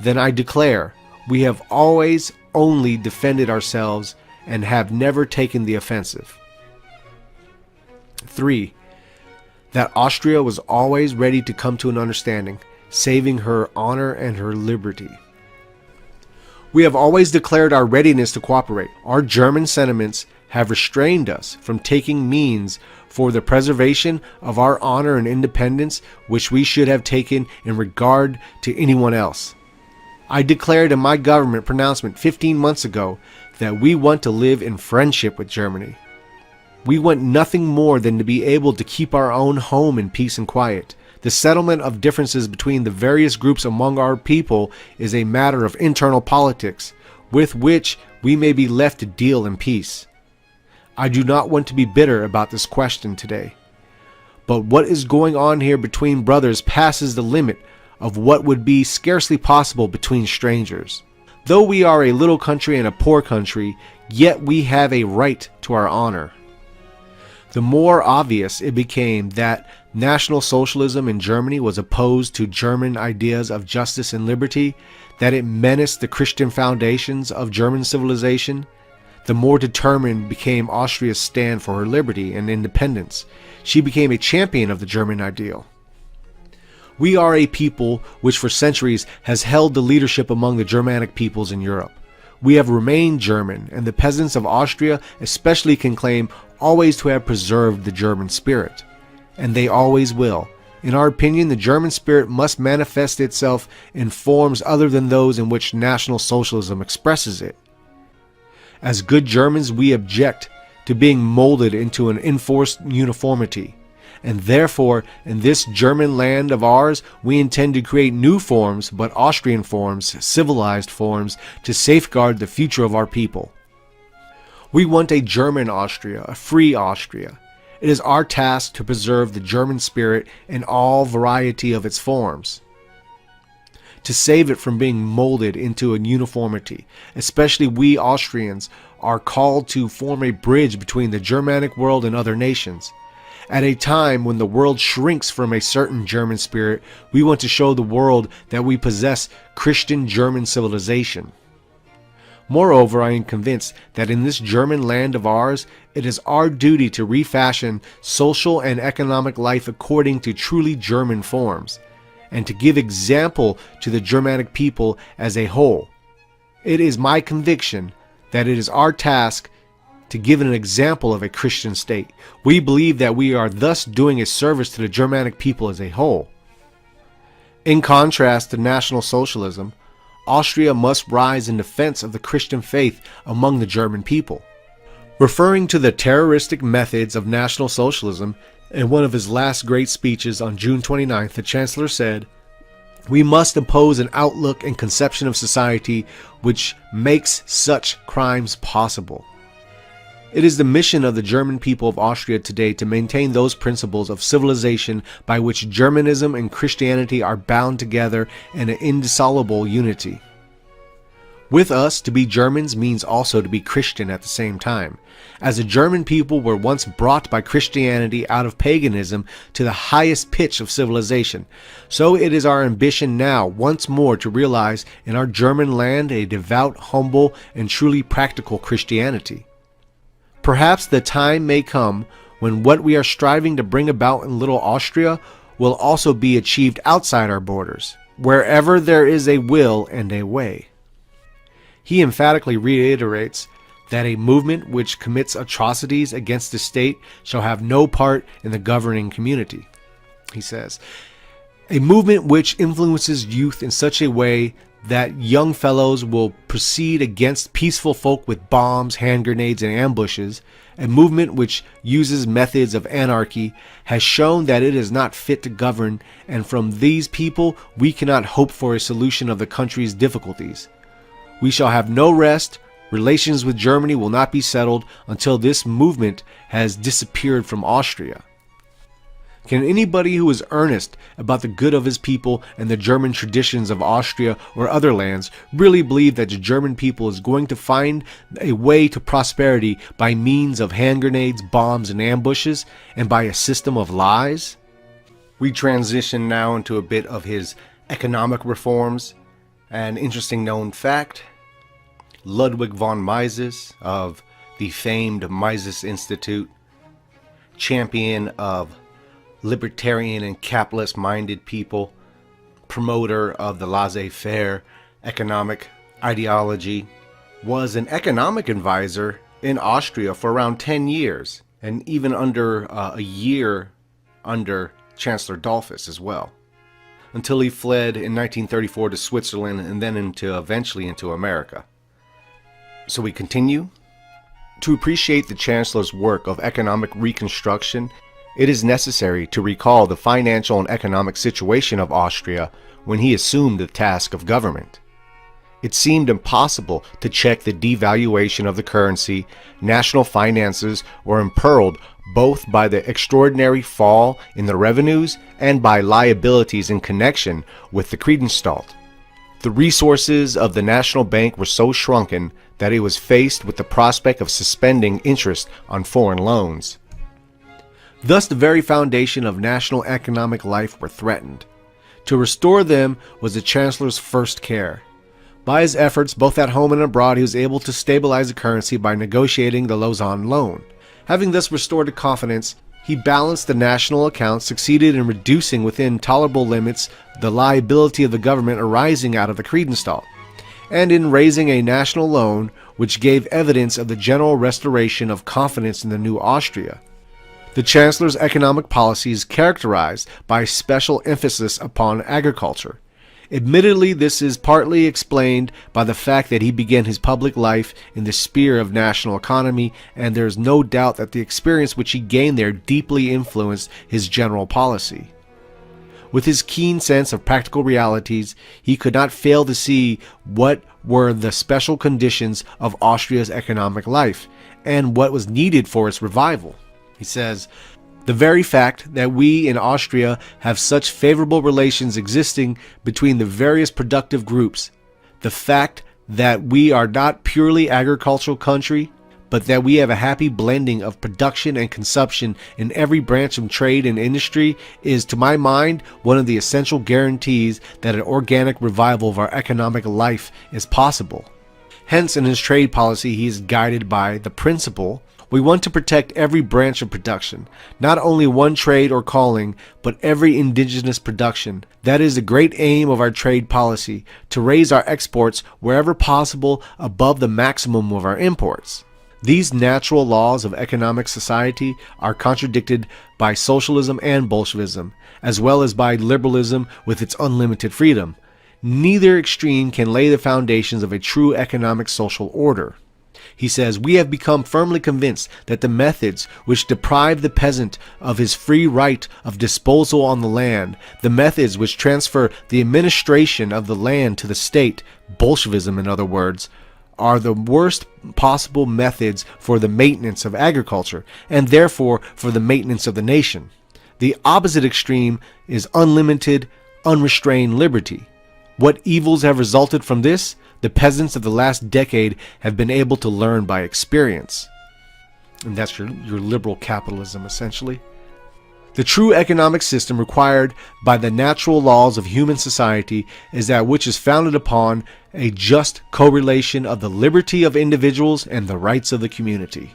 Speaker 2: then I declare we have always only defended ourselves and have never taken the offensive. 3. That Austria was always ready to come to an understanding, saving her honor and her liberty. We have always declared our readiness to cooperate. Our German sentiments have restrained us from taking means for the preservation of our honor and independence which we should have taken in regard to anyone else. I declared in my government pronouncement 15 months ago that we want to live in friendship with Germany. We want nothing more than to be able to keep our own home in peace and quiet. The settlement of differences between the various groups among our people is a matter of internal politics, with which we may be left to deal in peace. I do not want to be bitter about this question today. But what is going on here between brothers passes the limit of what would be scarcely possible between strangers. Though we are a little country and a poor country, yet we have a right to our honor. The more obvious it became that National Socialism in Germany was opposed to German ideas of justice and liberty, that it menaced the Christian foundations of German civilization, the more determined became Austria's stand for her liberty and independence. She became a champion of the German ideal. We are a people which for centuries has held the leadership among the Germanic peoples in Europe. We have remained German, and the peasants of Austria especially can claim always to have preserved the German spirit. And they always will. In our opinion, the German spirit must manifest itself in forms other than those in which National Socialism expresses it. As good Germans, we object to being molded into an enforced uniformity. And therefore, in this German land of ours, we intend to create new forms, but Austrian forms, civilized forms, to safeguard the future of our people. We want a German Austria, a free Austria. It is our task to preserve the German spirit in all variety of its forms, to save it from being molded into a uniformity. Especially we Austrians are called to form a bridge between the Germanic world and other nations. At a time when the world shrinks from a certain German spirit, we want to show the world that we possess Christian German civilization. Moreover, I am convinced that in this German land of ours, it is our duty to refashion social and economic life according to truly German forms, and to give example to the Germanic people as a whole. It is my conviction that it is our task to give an example of a Christian state. We believe that we are thus doing a service to the Germanic people as a whole. In contrast to National Socialism, Austria must rise in defense of the Christian faith among the German people. Referring to the terroristic methods of National Socialism, in one of his last great speeches on June 29th, the Chancellor said, "We must impose an outlook and conception of society which makes such crimes possible." It is the mission of the German people of Austria today to maintain those principles of civilization by which Germanism and Christianity are bound together in an indissoluble unity. With us, to be Germans means also to be Christian at the same time. As the German people were once brought by Christianity out of paganism to the highest pitch of civilization, so it is our ambition now once more to realize in our German land a devout, humble, and truly practical Christianity. Perhaps the time may come when what we are striving to bring about in Little Austria will also be achieved outside our borders, wherever there is a will and a way. He emphatically reiterates that a movement which commits atrocities against the state shall have no part in the governing community. He says, "A movement which influences youth in such a way that young fellows will proceed against peaceful folk with bombs, hand grenades, and ambushes, a movement which uses methods of anarchy, has shown that it is not fit to govern, and from these people we cannot hope for a solution of the country's difficulties. We shall have no rest. Relations with Germany will not be settled until this movement has disappeared from Austria." Can anybody who is earnest about the good of his people and the German traditions of Austria or other lands really believe that the German people is going to find a way to prosperity by means of hand grenades, bombs, and ambushes, and by a system of lies? We transition now into a bit of his economic reforms. An interesting known fact: Ludwig von Mises of the famed Mises Institute, champion of libertarian and capitalist-minded people, promoter of the laissez-faire economic ideology, was an economic advisor in Austria for around 10 years, and even under a year under Chancellor Dollfuss as well, until he fled in 1934 to Switzerland and then eventually into America. So we continue. To appreciate the Chancellor's work of economic reconstruction, it is necessary to recall the financial and economic situation of Austria when he assumed the task of government. It seemed impossible to check the devaluation of the currency. National finances were imperiled both by the extraordinary fall in the revenues and by liabilities in connection with the Kredenstalt. The resources of the National Bank were so shrunken that it was faced with the prospect of suspending interest on foreign loans. Thus, the very foundation of national economic life were threatened. To restore them was the Chancellor's first care. By his efforts, both at home and abroad, he was able to stabilize the currency by negotiating the Lausanne loan. Having thus restored the confidence, he balanced the national accounts, succeeded in reducing within tolerable limits the liability of the government arising out of the Kredenstalt, and in raising a national loan which gave evidence of the general restoration of confidence in the new Austria. The Chancellor's economic policy is characterized by special emphasis upon agriculture. Admittedly, this is partly explained by the fact that he began his public life in the sphere of national economy, and there is no doubt that the experience which he gained there deeply influenced his general policy. With his keen sense of practical realities, he could not fail to see what were the special conditions of Austria's economic life, and what was needed for its revival. He says, "The very fact that we in Austria have such favorable relations existing between the various productive groups, the fact that we are not purely agricultural country, but that we have a happy blending of production and consumption in every branch of trade and industry is, to my mind, one of the essential guarantees that an organic revival of our economic life is possible." Hence, in his trade policy, he is guided by the principle: we want to protect every branch of production, not only one trade or calling, but every indigenous production. That is the great aim of our trade policy, to raise our exports wherever possible above the maximum of our imports. These natural laws of economic society are contradicted by socialism and Bolshevism, as well as by liberalism with its unlimited freedom. Neither extreme can lay the foundations of a true economic social order. He says, we have become firmly convinced that the methods which deprive the peasant of his free right of disposal on the land, the methods which transfer the administration of the land to the state, Bolshevism in other words, are the worst possible methods for the maintenance of agriculture, and therefore for the maintenance of the nation. The opposite extreme is unlimited, unrestrained liberty. What evils have resulted from this? The peasants of the last decade have been able to learn by experience. And that's your liberal capitalism, essentially. The true economic system required by the natural laws of human society is that which is founded upon a just correlation of the liberty of individuals and the rights of the community.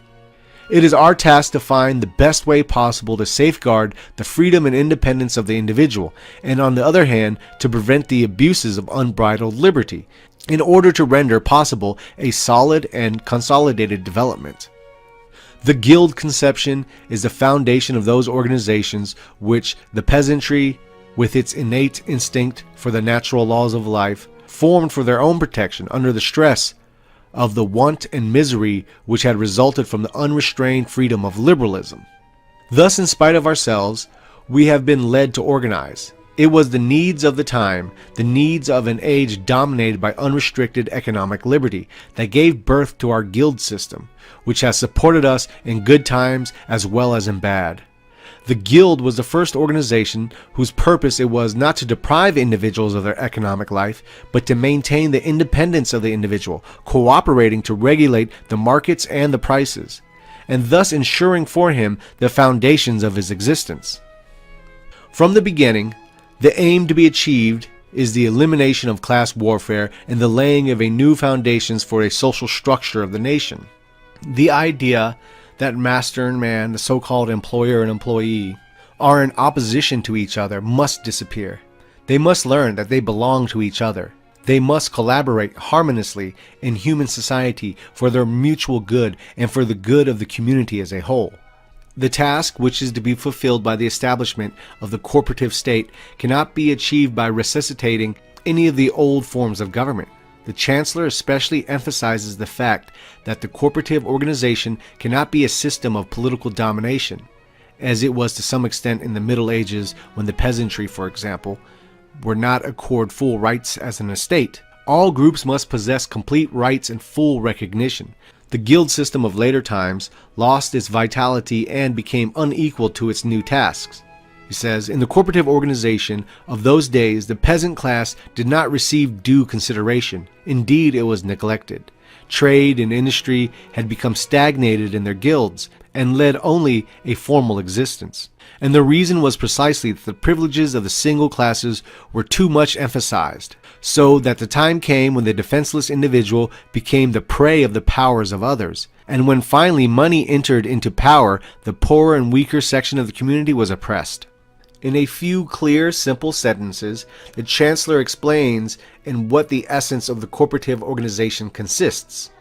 Speaker 2: It is our task to find the best way possible to safeguard the freedom and independence of the individual, and on the other hand, to prevent the abuses of unbridled liberty, in order to render possible a solid and consolidated development. The guild conception is the foundation of those organizations which the peasantry, with its innate instinct for the natural laws of life, formed for their own protection under the stress of the want and misery which had resulted from the unrestrained freedom of liberalism. Thus, in spite of ourselves, we have been led to organize. It was the needs of the time, the needs of an age dominated by unrestricted economic liberty, that gave birth to our guild system, which has supported us in good times as well as in bad. The guild was the first organization whose purpose it was not to deprive individuals of their economic life, but to maintain the independence of the individual, cooperating to regulate the markets and the prices, and thus ensuring for him the foundations of his existence. From the beginning, the aim to be achieved is the elimination of class warfare and the laying of a new foundations for a social structure of the nation. The idea that master and man, the so-called employer and employee, are in opposition to each other must disappear. They must learn that they belong to each other. They must collaborate harmoniously in human society for their mutual good and for the good of the community as a whole. The task which is to be fulfilled by the establishment of the corporative state cannot be achieved by resuscitating any of the old forms of government. The Chancellor especially emphasizes the fact that the corporative organization cannot be a system of political domination, as it was to some extent in the Middle Ages when the peasantry, for example, were not accorded full rights as an estate. All groups must possess complete rights and full recognition. The guild system of later times lost its vitality and became unequal to its new tasks. He says, in the corporative organization of those days, the peasant class did not receive due consideration. Indeed, it was neglected. Trade and industry had become stagnated in their guilds and led only a formal existence. And the reason was precisely that the privileges of the single classes were too much emphasized, so that the time came when the defenseless individual became the prey of the powers of others. And when finally money entered into power, the poorer and weaker section of the community was oppressed. In a few clear, simple sentences, the Chancellor explains in what the essence of the corporative organization consists.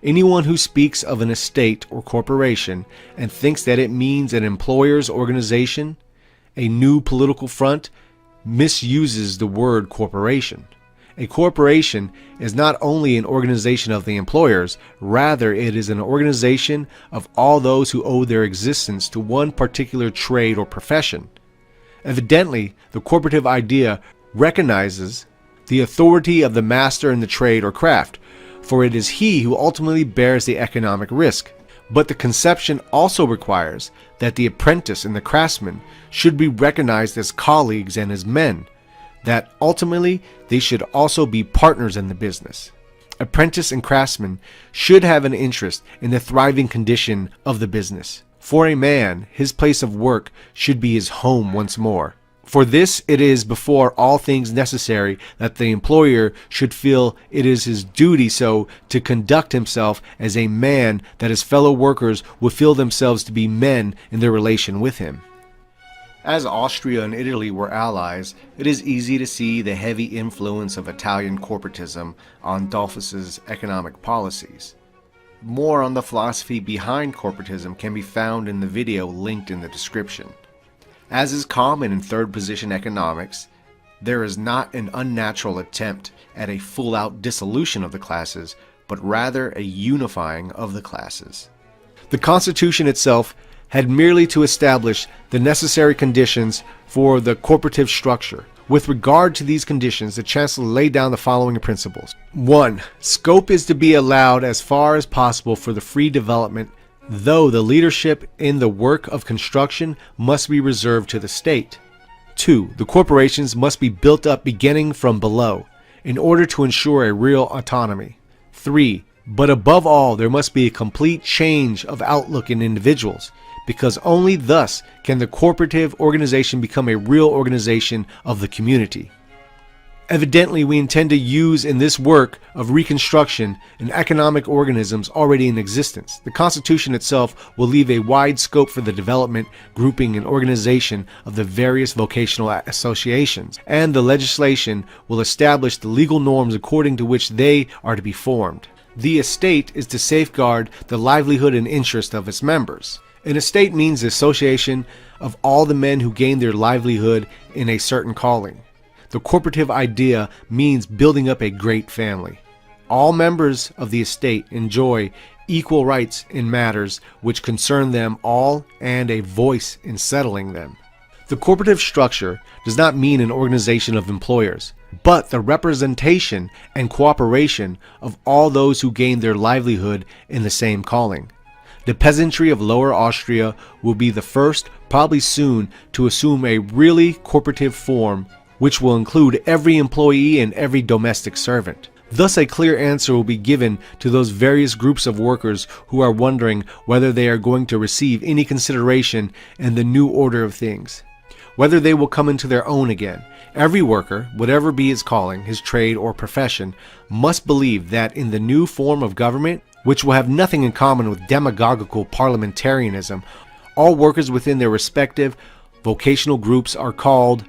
Speaker 2: Anyone who speaks of an estate or corporation and thinks that it means an employer's organization, a new political front, misuses the word corporation. A corporation is not only an organization of the employers, rather it is an organization of all those who owe their existence to one particular trade or profession. Evidently, the corporative idea recognizes the authority of the master in the trade or craft, for it is he who ultimately bears the economic risk. But the conception also requires that the apprentice and the craftsman should be recognized as colleagues and as men, that ultimately they should also be partners in the business. Apprentice and craftsman should have an interest in the thriving condition of the business. For a man, his place of work should be his home once more. For this it is before all things necessary that the employer should feel it is his duty so to conduct himself as a man that his fellow workers would feel themselves to be men in their relation with him. As Austria and Italy were allies, it is easy to see the heavy influence of Italian corporatism on Dollfuss's economic policies. More on the philosophy behind corporatism can be found in the video linked in the description. As is common in third position economics, there is not an unnatural attempt at a full-out dissolution of the classes, but rather a unifying of the classes. The Constitution itself had merely to establish the necessary conditions for the corporative structure. With regard to these conditions, the Chancellor laid down the following principles. 1. Scope is to be allowed as far as possible for the free development, though the leadership in the work of construction must be reserved to the state. 2. The corporations must be built up beginning from below, in order to ensure a real autonomy. 3. But above all, there must be a complete change of outlook in individuals, because only thus can the corporative organization become a real organization of the community. Evidently, we intend to use in this work of reconstruction an economic organisms already in existence. The Constitution itself will leave a wide scope for the development, grouping, and organization of the various vocational associations, and the legislation will establish the legal norms according to which they are to be formed. The estate is to safeguard the livelihood and interest of its members. An estate means the association of all the men who gain their livelihood in a certain calling. The corporative idea means building up a great family. All members of the estate enjoy equal rights in matters which concern them all and a voice in settling them. The corporative structure does not mean an organization of employers, but the representation and cooperation of all those who gain their livelihood in the same calling. The peasantry of Lower Austria will be the first, probably soon, to assume a really corporative form, which will include every employee and every domestic servant. Thus a clear answer will be given to those various groups of workers who are wondering whether they are going to receive any consideration in the new order of things, whether they will come into their own again. Every worker, whatever be his calling, his trade, or profession, must believe that in the new form of government, which will have nothing in common with demagogical parliamentarianism, all workers within their respective vocational groups are called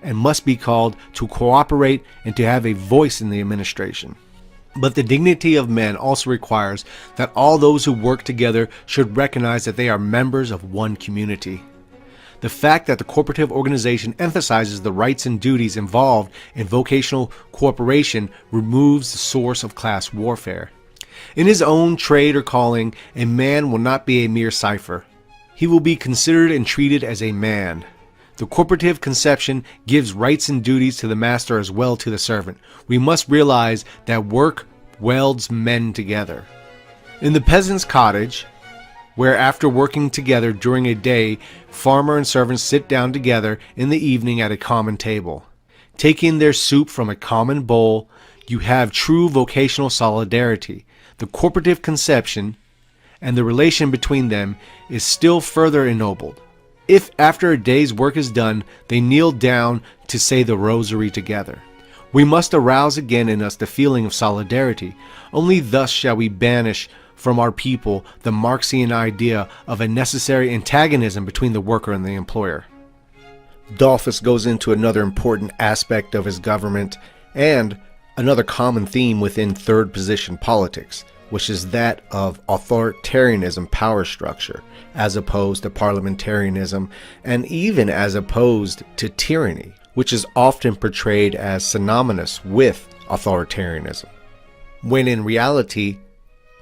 Speaker 2: and must be called to cooperate and to have a voice in the administration. But the dignity of men also requires that all those who work together should recognize that they are members of one community. The fact that the corporative organization emphasizes the rights and duties involved in vocational cooperation removes the source of class warfare. In his own trade or calling, a man will not be a mere cipher. He will be considered and treated as a man. The corporative conception gives rights and duties to the master as well to the servant. We must realize that work welds men together. In the peasant's cottage, where after working together during a day, farmer and servants sit down together in the evening at a common table, taking their soup from a common bowl, you have true vocational solidarity. The corporative conception and the relation between them is still further ennobled. If after a day's work is done, they kneel down to say the rosary together. We must arouse again in us the feeling of solidarity. Only thus shall we banish from our people the Marxian idea of a necessary antagonism between the worker and the employer. Dollfuss goes into another important aspect of his government and another common theme within third position politics, which is that of authoritarianism power structure, as opposed to parliamentarianism, and even as opposed to tyranny, which is often portrayed as synonymous with authoritarianism, when in reality,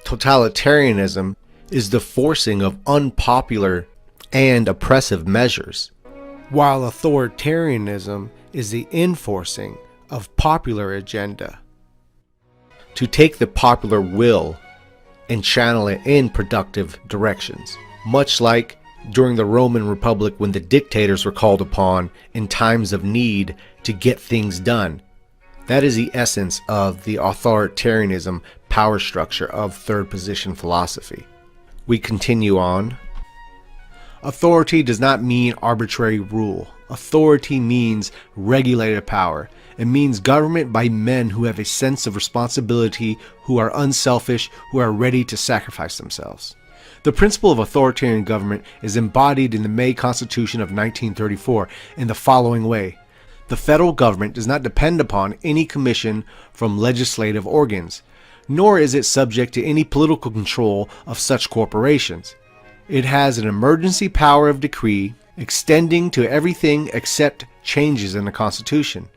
Speaker 2: totalitarianism is the forcing of unpopular and oppressive measures, while authoritarianism is the enforcing of popular agenda. To take the popular will and channel it in productive directions, much like during the Roman Republic when the dictators were called upon in times of need to get things done. That is the essence of the authoritarianism power structure of third position philosophy. We continue on. Authority does not mean arbitrary rule. Authority means regulated power. It means government by men who have a sense of responsibility, who are unselfish, who are ready to sacrifice themselves. The principle of authoritarian government is embodied in the May Constitution of 1934 in the following way. The federal government does not depend upon any commission from legislative organs, nor is it subject to any political control of such corporations. It has an emergency power of decree extending to everything except changes in the Constitution,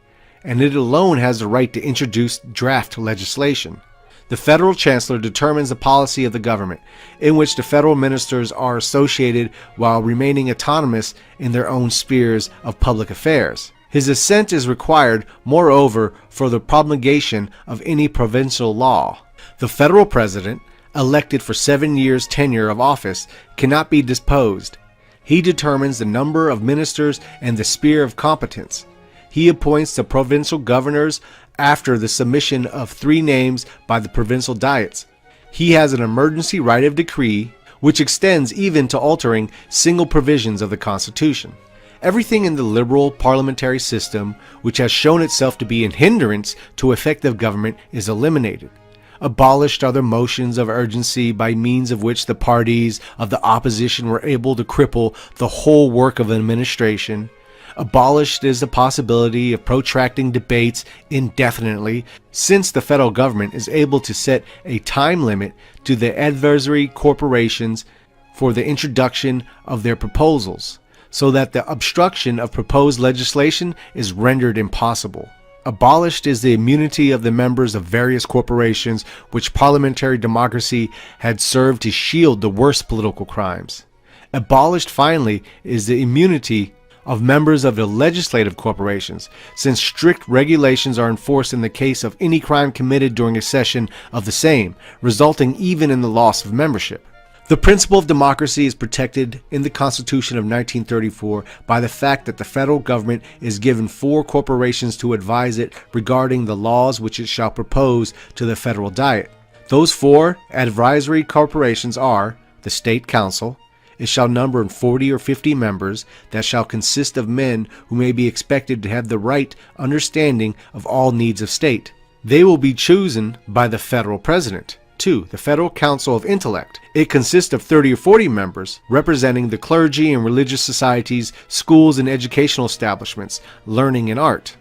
Speaker 2: and it alone has the right to introduce draft legislation. The federal chancellor determines the policy of the government, in which the federal ministers are associated while remaining autonomous in their own spheres of public affairs. His assent is required, moreover, for the promulgation of any provincial law. The federal president, elected for 7 years' tenure of office, cannot be deposed. He determines the number of ministers and the sphere of competence. He appoints the provincial governors after the submission of 3 names by the provincial diets. He has an emergency right of decree, which extends even to altering single provisions of the Constitution. Everything in the liberal parliamentary system, which has shown itself to be a hindrance to effective government, is eliminated. Abolished are the motions of urgency by means of which the parties of the opposition were able to cripple the whole work of administration. Abolished is the possibility of protracting debates indefinitely, since the federal government is able to set a time limit to the adversary corporations for the introduction of their proposals, so that the obstruction of proposed legislation is rendered impossible. Abolished is the immunity of the members of various corporations, which parliamentary democracy had served to shield the worst political crimes. Abolished, finally, is the immunity of members of the legislative corporations, since strict regulations are enforced in the case of any crime committed during a session of the same, resulting even in the loss of membership. The principle of democracy is protected in the Constitution of 1934 by the fact that the federal government is given 4 corporations to advise it regarding the laws which it shall propose to the federal diet. Those 4 advisory corporations are the State Council. It shall number 40 or 50 members, that shall consist of men who may be expected to have the right understanding of all needs of state. They will be chosen by the federal president. 2. The Federal Council of Intellect. It consists of 30 or 40 members, representing the clergy and religious societies, schools and educational establishments, learning and art.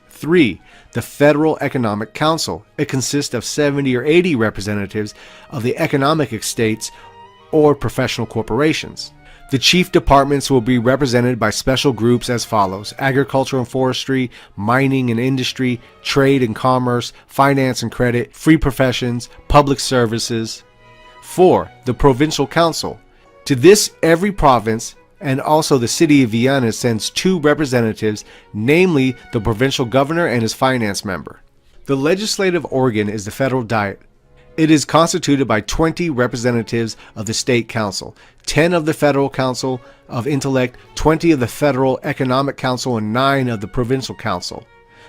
Speaker 2: 3. The Federal Economic Council. It consists of 70 or 80 representatives of the economic estates or professional corporations. The chief departments will be represented by special groups as follows: agriculture and forestry, mining and industry, trade and commerce, finance and credit, free professions, public services. 4. The Provincial Council. To this, every province and also the city of Vienna sends 2 representatives, namely the provincial governor and his finance member. The legislative organ is the federal diet. It is constituted by 20 representatives of the State Council, 10 of the Federal Council of Intellect, 20 of the Federal Economic Council, and 9 of the Provincial Council.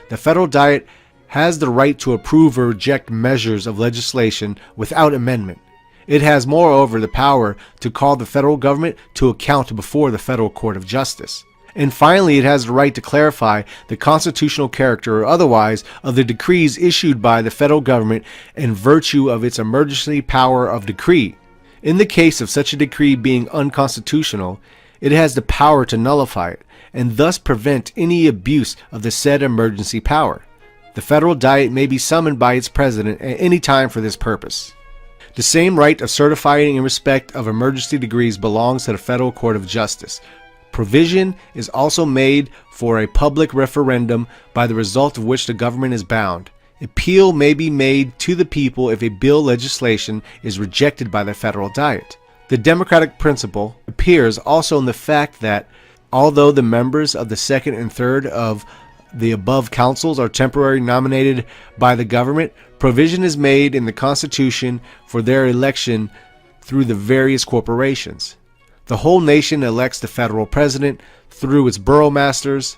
Speaker 2: The Federal Diet has the right to approve or reject measures of legislation without amendment. It has, moreover, the power to call the federal government to account before the Federal Court of Justice. And finally, it has the right to clarify the constitutional character or otherwise of the decrees issued by the federal government in virtue of its emergency power of decree. In the case of such a decree being unconstitutional, it has the power to nullify it, and thus prevent any abuse of the said emergency power. The federal diet may be summoned by its president at any time for this purpose. The same right of certifying in respect of emergency decrees belongs to the Federal Court of Justice. Provision is also made for a public referendum, by the result of which the government is bound. Appeal may be made to the people if a bill legislation is rejected by the federal diet. The democratic principle appears also in the fact that, although the members of the second and third of the above councils are temporarily nominated by the government, provision is made in the Constitution for their election through the various corporations. The whole nation elects the federal president through its boroughmasters,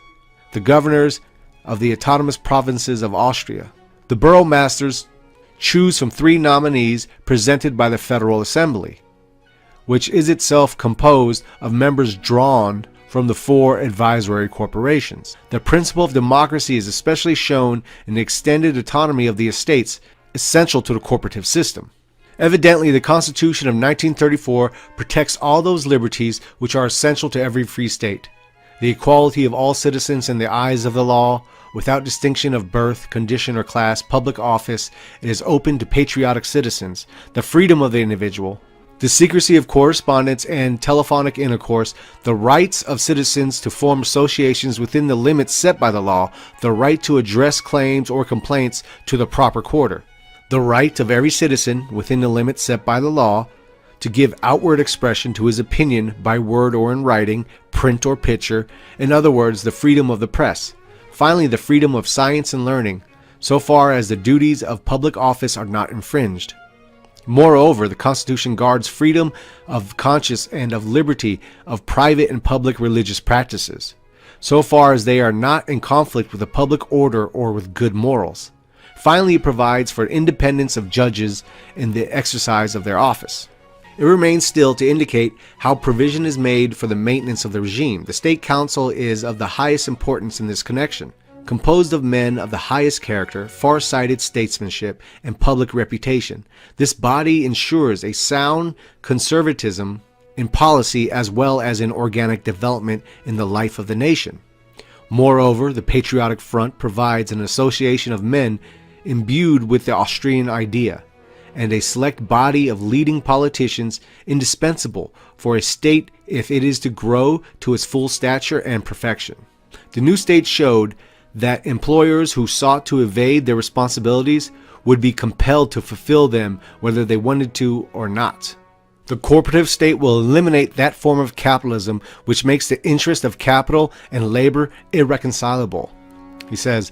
Speaker 2: the governors of the autonomous provinces of Austria. The boroughmasters choose from 3 nominees presented by the Federal Assembly, which is itself composed of members drawn from the four advisory corporations. The principle of democracy is especially shown in the extended autonomy of the estates, essential to the corporative system. Evidently, the Constitution of 1934 protects all those liberties which are essential to every free state. The equality of all citizens in the eyes of the law, without distinction of birth, condition, or class, public office, it is open to patriotic citizens. The freedom of the individual, the secrecy of correspondence and telephonic intercourse, the rights of citizens to form associations within the limits set by the law, the right to address claims or complaints to the proper quarter, the right of every citizen, within the limits set by the law, to give outward expression to his opinion by word or in writing, print or picture, in other words, the freedom of the press. Finally, the freedom of science and learning, so far as the duties of public office are not infringed. Moreover, the Constitution guards freedom of conscience and of liberty of private and public religious practices, so far as they are not in conflict with the public order or with good morals. Finally, it provides for independence of judges in the exercise of their office. It remains still to indicate how provision is made for the maintenance of the regime. The State Council is of the highest importance in this connection. Composed of men of the highest character, far-sighted statesmanship, and public reputation, this body ensures a sound conservatism in policy as well as in organic development in the life of the nation. Moreover, the Patriotic Front provides an association of men imbued with the Austrian idea, and a select body of leading politicians indispensable for a state if it is to grow to its full stature and perfection. The new state showed that employers who sought to evade their responsibilities would be compelled to fulfill them whether they wanted to or not. The corporative state will eliminate that form of capitalism which makes the interest of capital and labor irreconcilable. He says,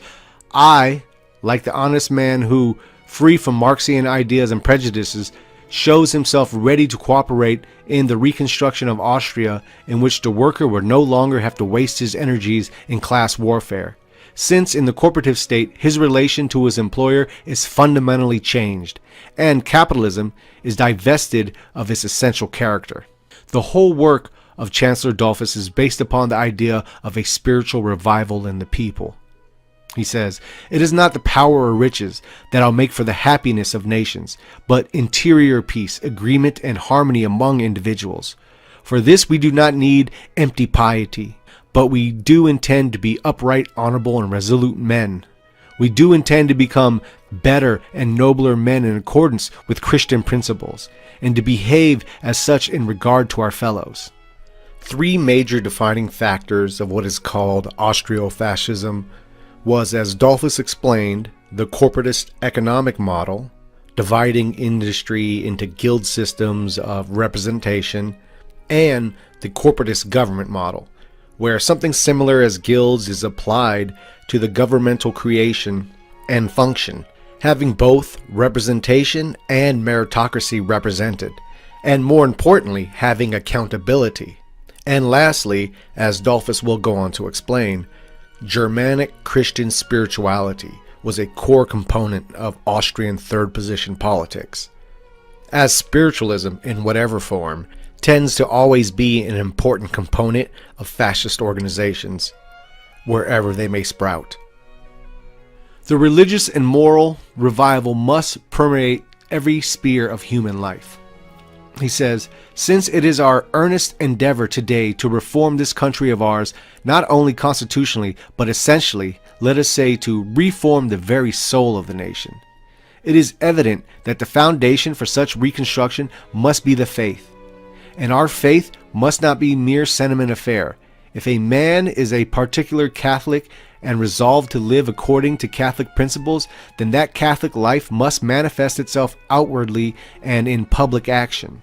Speaker 2: I, like the honest man who, free from Marxian ideas and prejudices, shows himself ready to cooperate in the reconstruction of Austria, in which the worker would no longer have to waste his energies in class warfare, since in the corporative state his relation to his employer is fundamentally changed, and capitalism is divested of its essential character. The whole work of Chancellor Dollfuss is based upon the idea of a spiritual revival in the people. He says, it is not the power or riches that'll make for the happiness of nations, but interior peace, agreement, and harmony among individuals. For this we do not need empty piety, but we do intend to be upright, honorable, and resolute men. We do intend to become better and nobler men in accordance with Christian principles, and to behave as such in regard to our fellows. Three major defining factors of what is called Austro-fascism was, as Dollfuss explained, the corporatist economic model, dividing industry into guild systems of representation, and the corporatist government model, where something similar as guilds is applied to the governmental creation and function, having both representation and meritocracy represented, and more importantly, having accountability. And lastly, as Dollfuss will go on to explain, Germanic Christian spirituality was a core component of Austrian third position politics, as spiritualism, in whatever form, tends to always be an important component of fascist organizations, wherever they may sprout. The religious and moral revival must permeate every sphere of human life. He says, since it is our earnest endeavor today to reform this country of ours, not only constitutionally, but essentially, let us say, to reform the very soul of the nation, it is evident that the foundation for such reconstruction must be the faith. And our faith must not be mere sentiment affair. If a man is a particular Catholic and resolved to live according to Catholic principles, then that Catholic life must manifest itself outwardly and in public action.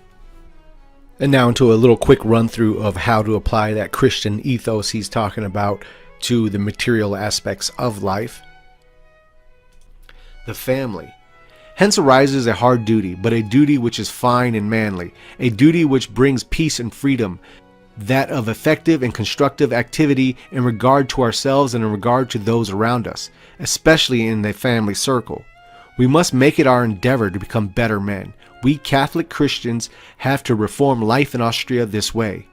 Speaker 2: And now into a little quick run through of how to apply that Christian ethos he's talking about to the material aspects of life. The family. Hence arises a hard duty, but a duty which is fine and manly, a duty which brings peace and freedom, that of effective and constructive activity in regard to ourselves and in regard to those around us, especially in the family circle, We must make it our endeavor to become better men. We Catholic Christians have to reform life in Austria this way.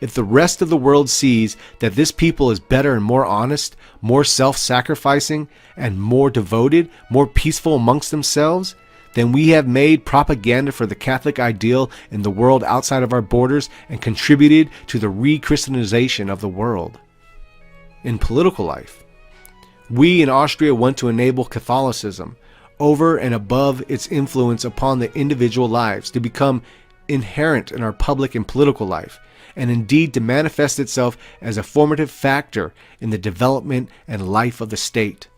Speaker 2: If the rest of the world sees that this people is better and more honest, more self-sacrificing, and more devoted, more peaceful amongst themselves, then we have made propaganda for the Catholic ideal in the world outside of our borders and contributed to the re-Christianization of the world. In political life, we in Austria want to enable Catholicism, over and above its influence upon the individual lives, to become inherent in our public and political life, and indeed to manifest itself as a formative factor in the development and life of the state.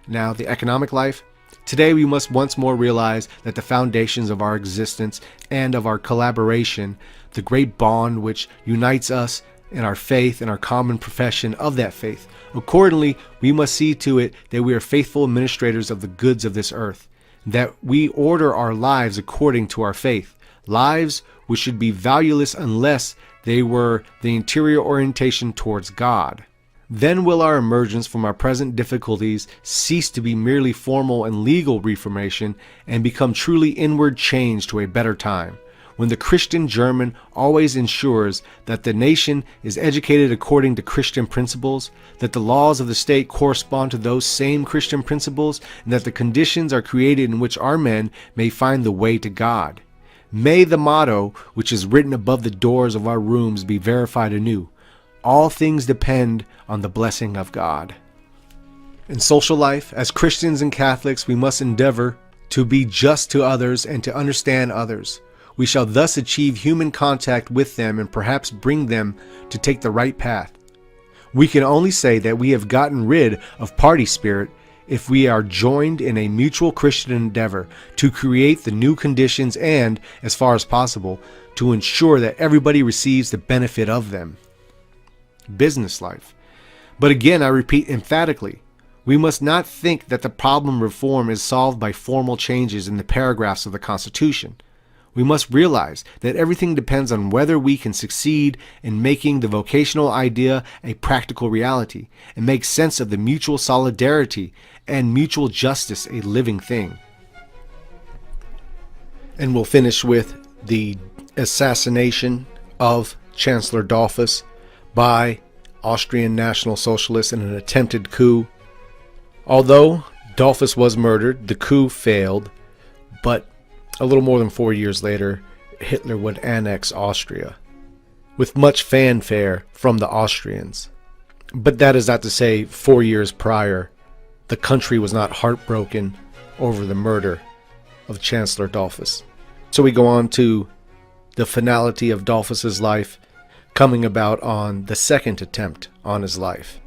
Speaker 2: Now, the economic life. Today we must once more realize that the foundations of our existence and of our collaboration, the great bond which unites us in our faith and our common profession of that faith. Accordingly, we must see to it that we are faithful administrators of the goods of this earth, that we order our lives according to our faith, lives which should be valueless unless they were the interior orientation towards God. Then will our emergence from our present difficulties cease to be merely formal and legal reformation and become truly inward change to a better time, when the Christian German always ensures that the nation is educated according to Christian principles, that the laws of the state correspond to those same Christian principles, and that the conditions are created in which our men may find the way to God. May the motto which is written above the doors of our rooms be verified anew. All things depend on the blessing of God. In social life, as Christians and Catholics, we must endeavor to be just to others and to understand others. We shall thus achieve human contact with them and perhaps bring them to take the right path. We can only say that we have gotten rid of party spirit if we are joined in a mutual Christian endeavor to create the new conditions and, as far as possible, to ensure that everybody receives the benefit of them. Business life. But again, I repeat emphatically, we must not think that the problem reform is solved by formal changes in the paragraphs of the Constitution. We must realize that everything depends on whether we can succeed in making the vocational idea a practical reality and make sense of the mutual solidarity and mutual justice a living thing. And we'll finish with the assassination of Chancellor Dollfuss by Austrian National Socialists in an attempted coup. Although Dollfuss was murdered, the coup failed, but a little more than 4 years later, Hitler would annex Austria, with much fanfare from the Austrians. But that is not to say 4 years prior, the country was not heartbroken over the murder of Chancellor Dollfuss. So we go on to the finality of Dollfuss's life, coming about on the second attempt on his life.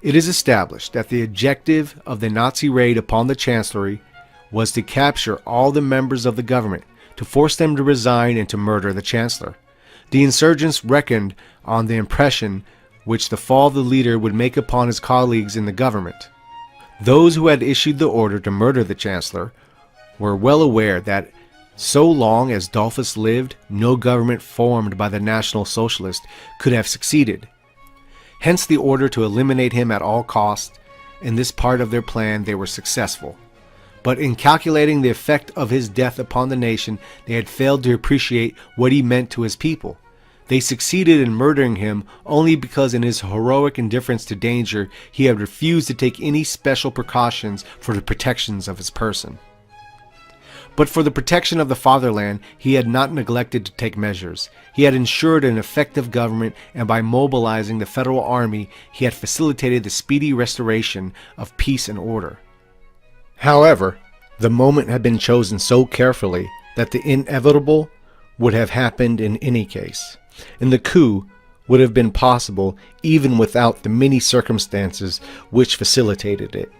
Speaker 2: It is established that the objective of the Nazi raid upon the Chancellery was to capture all the members of the government, to force them to resign and to murder the Chancellor. The insurgents reckoned on the impression which the fall of the leader would make upon his colleagues in the government. Those who had issued the order to murder the Chancellor were well aware that so long as Dollfuss lived, no government formed by the National Socialists could have succeeded. Hence the order to eliminate him at all costs. In this part of their plan they were successful. But in calculating the effect of his death upon the nation, they had failed to appreciate what he meant to his people. They succeeded in murdering him only because in his heroic indifference to danger, he had refused to take any special precautions for the protections of his person. But for the protection of the fatherland, he had not neglected to take measures. He had ensured an effective government, and by mobilizing the federal army, he had facilitated the speedy restoration of peace and order. However, the moment had been chosen so carefully that the inevitable would have happened in any case, and the coup would have been possible even without the many circumstances which facilitated it.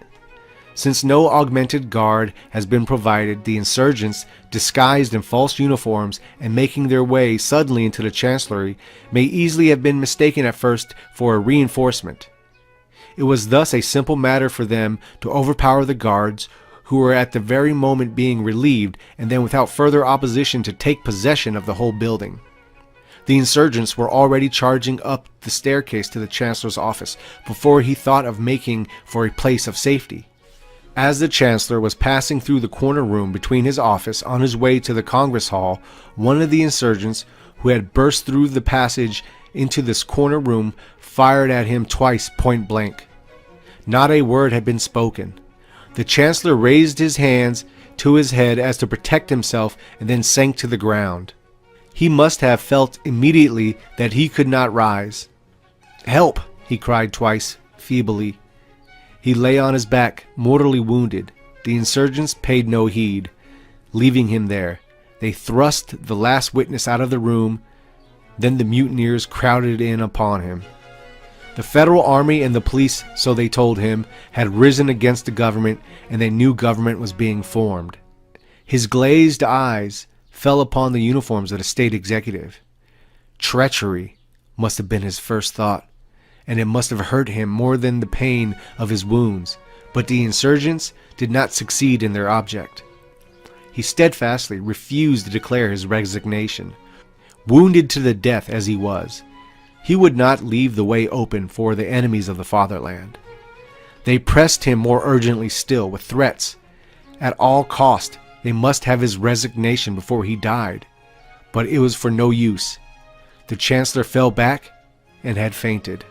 Speaker 2: Since no augmented guard has been provided, the insurgents, disguised in false uniforms and making their way suddenly into the Chancellery, may easily have been mistaken at first for a reinforcement. It was thus a simple matter for them to overpower the guards, who were at the very moment being relieved, and then without further opposition to take possession of the whole building. The insurgents were already charging up the staircase to the Chancellor's office before he thought of making for a place of safety. As the Chancellor was passing through the corner room between his office on his way to the Congress Hall, one of the insurgents who had burst through the passage into this corner room fired at him twice point blank. Not a word had been spoken. The Chancellor raised his hands to his head as to protect himself and then sank to the ground. He must have felt immediately that he could not rise. "Help!" he cried twice, feebly. He lay on his back, mortally wounded. The insurgents paid no heed, leaving him there. They thrust the last witness out of the room. Then the mutineers crowded in upon him. The federal army and the police, so they told him, had risen against the government, and they knew government was being formed. His glazed eyes fell upon the uniforms of the state executive. Treachery must have been his first thought, and it must have hurt him more than the pain of his wounds. But the insurgents did not succeed in their object. He steadfastly refused to declare his resignation. Wounded to the death as he was, he would not leave the way open for the enemies of the fatherland. They pressed him more urgently still with threats. At all cost, they must have his resignation before he died. But it was for no use. The Chancellor fell back and had fainted.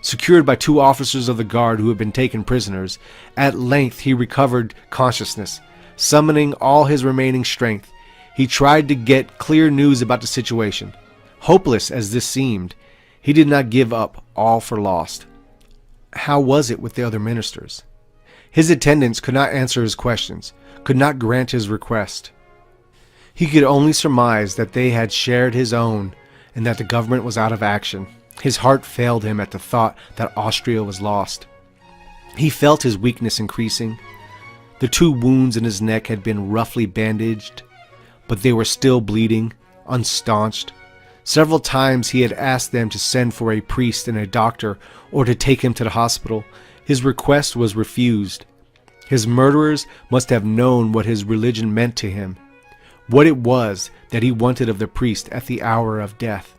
Speaker 2: Secured by 2 officers of the guard who had been taken prisoners, at length he recovered consciousness. Summoning all his remaining strength, he tried to get clear news about the situation. Hopeless as this seemed, he did not give up all for lost. How was it with the other ministers? His attendants could not answer his questions, could not grant his request. He could only surmise that they had shared his own and that the government was out of action. His heart failed him at the thought that Austria was lost. He felt his weakness increasing. The 2 wounds in his neck had been roughly bandaged, but they were still bleeding, unstaunched. Several times he had asked them to send for a priest and a doctor or to take him to the hospital. His request was refused. His murderers must have known what his religion meant to him, what it was that he wanted of the priest at the hour of death.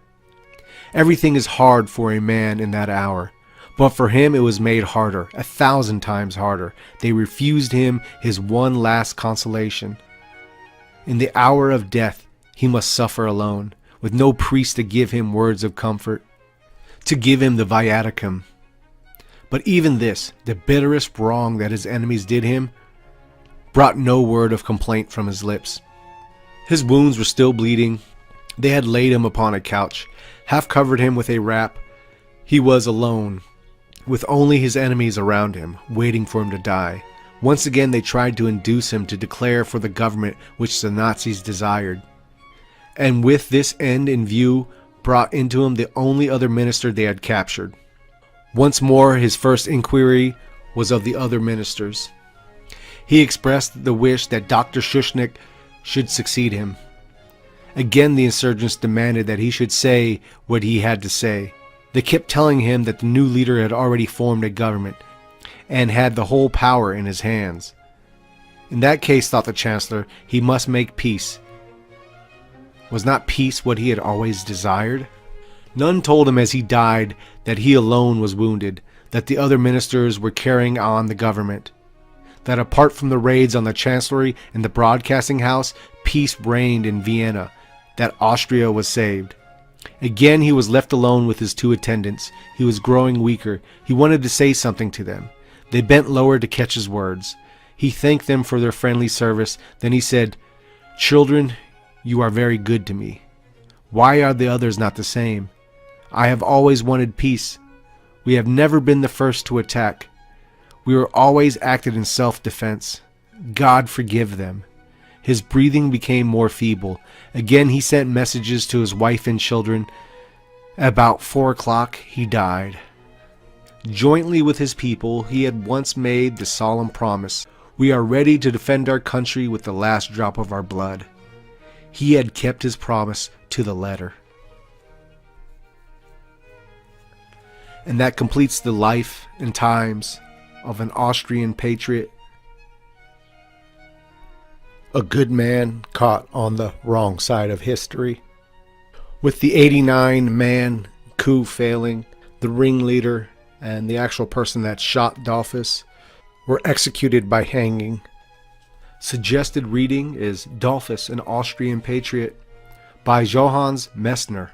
Speaker 2: Everything is hard for a man in that hour, but for him it was made harder, 1,000 times harder. They refused him his one last consolation. In the hour of death, he must suffer alone, with no priest to give him words of comfort, to give him the viaticum. But even this, the bitterest wrong that his enemies did him, brought no word of complaint from his lips. His wounds were still bleeding. They had laid him upon a couch, half covered him with a wrap. He was alone, with only his enemies around him, waiting for him to die. Once again they tried to induce him to declare for the government which the Nazis desired. And with this end in view, brought into him the only other minister they had captured. Once more his first inquiry was of the other ministers. He expressed the wish that Dr. Schuschnigg should succeed him. Again the insurgents demanded that he should say what he had to say. They kept telling him that the new leader had already formed a government and had the whole power in his hands. In that case, thought the Chancellor, he must make peace. Was not peace what he had always desired? None told him as he died that he alone was wounded, that the other ministers were carrying on the government, that apart from the raids on the Chancellery and the Broadcasting House, peace reigned in Vienna, that Austria was saved. Again he was left alone with his 2 attendants. He was growing weaker. He wanted to say something to them. They bent lower to catch his words. He thanked them for their friendly service. Then he said, "Children, you are very good to me. Why are the others not the same? I have always wanted peace. We have never been the first to attack. We were always acted in self-defense. God forgive them." His breathing became more feeble. Again he sent messages to his wife and children. About 4 o'clock he died. Jointly with his people, he had once made the solemn promise, "We are ready to defend our country with the last drop of our blood." He had kept his promise to the letter. And that completes the life and times of an Austrian patriot, a good man caught on the wrong side of history. With the 89-man coup failing, the ringleader and the actual person that shot Dollfuss were executed by hanging.
Speaker 1: Suggested reading is Dollfuss, an Austrian Patriot by Johannes Messner.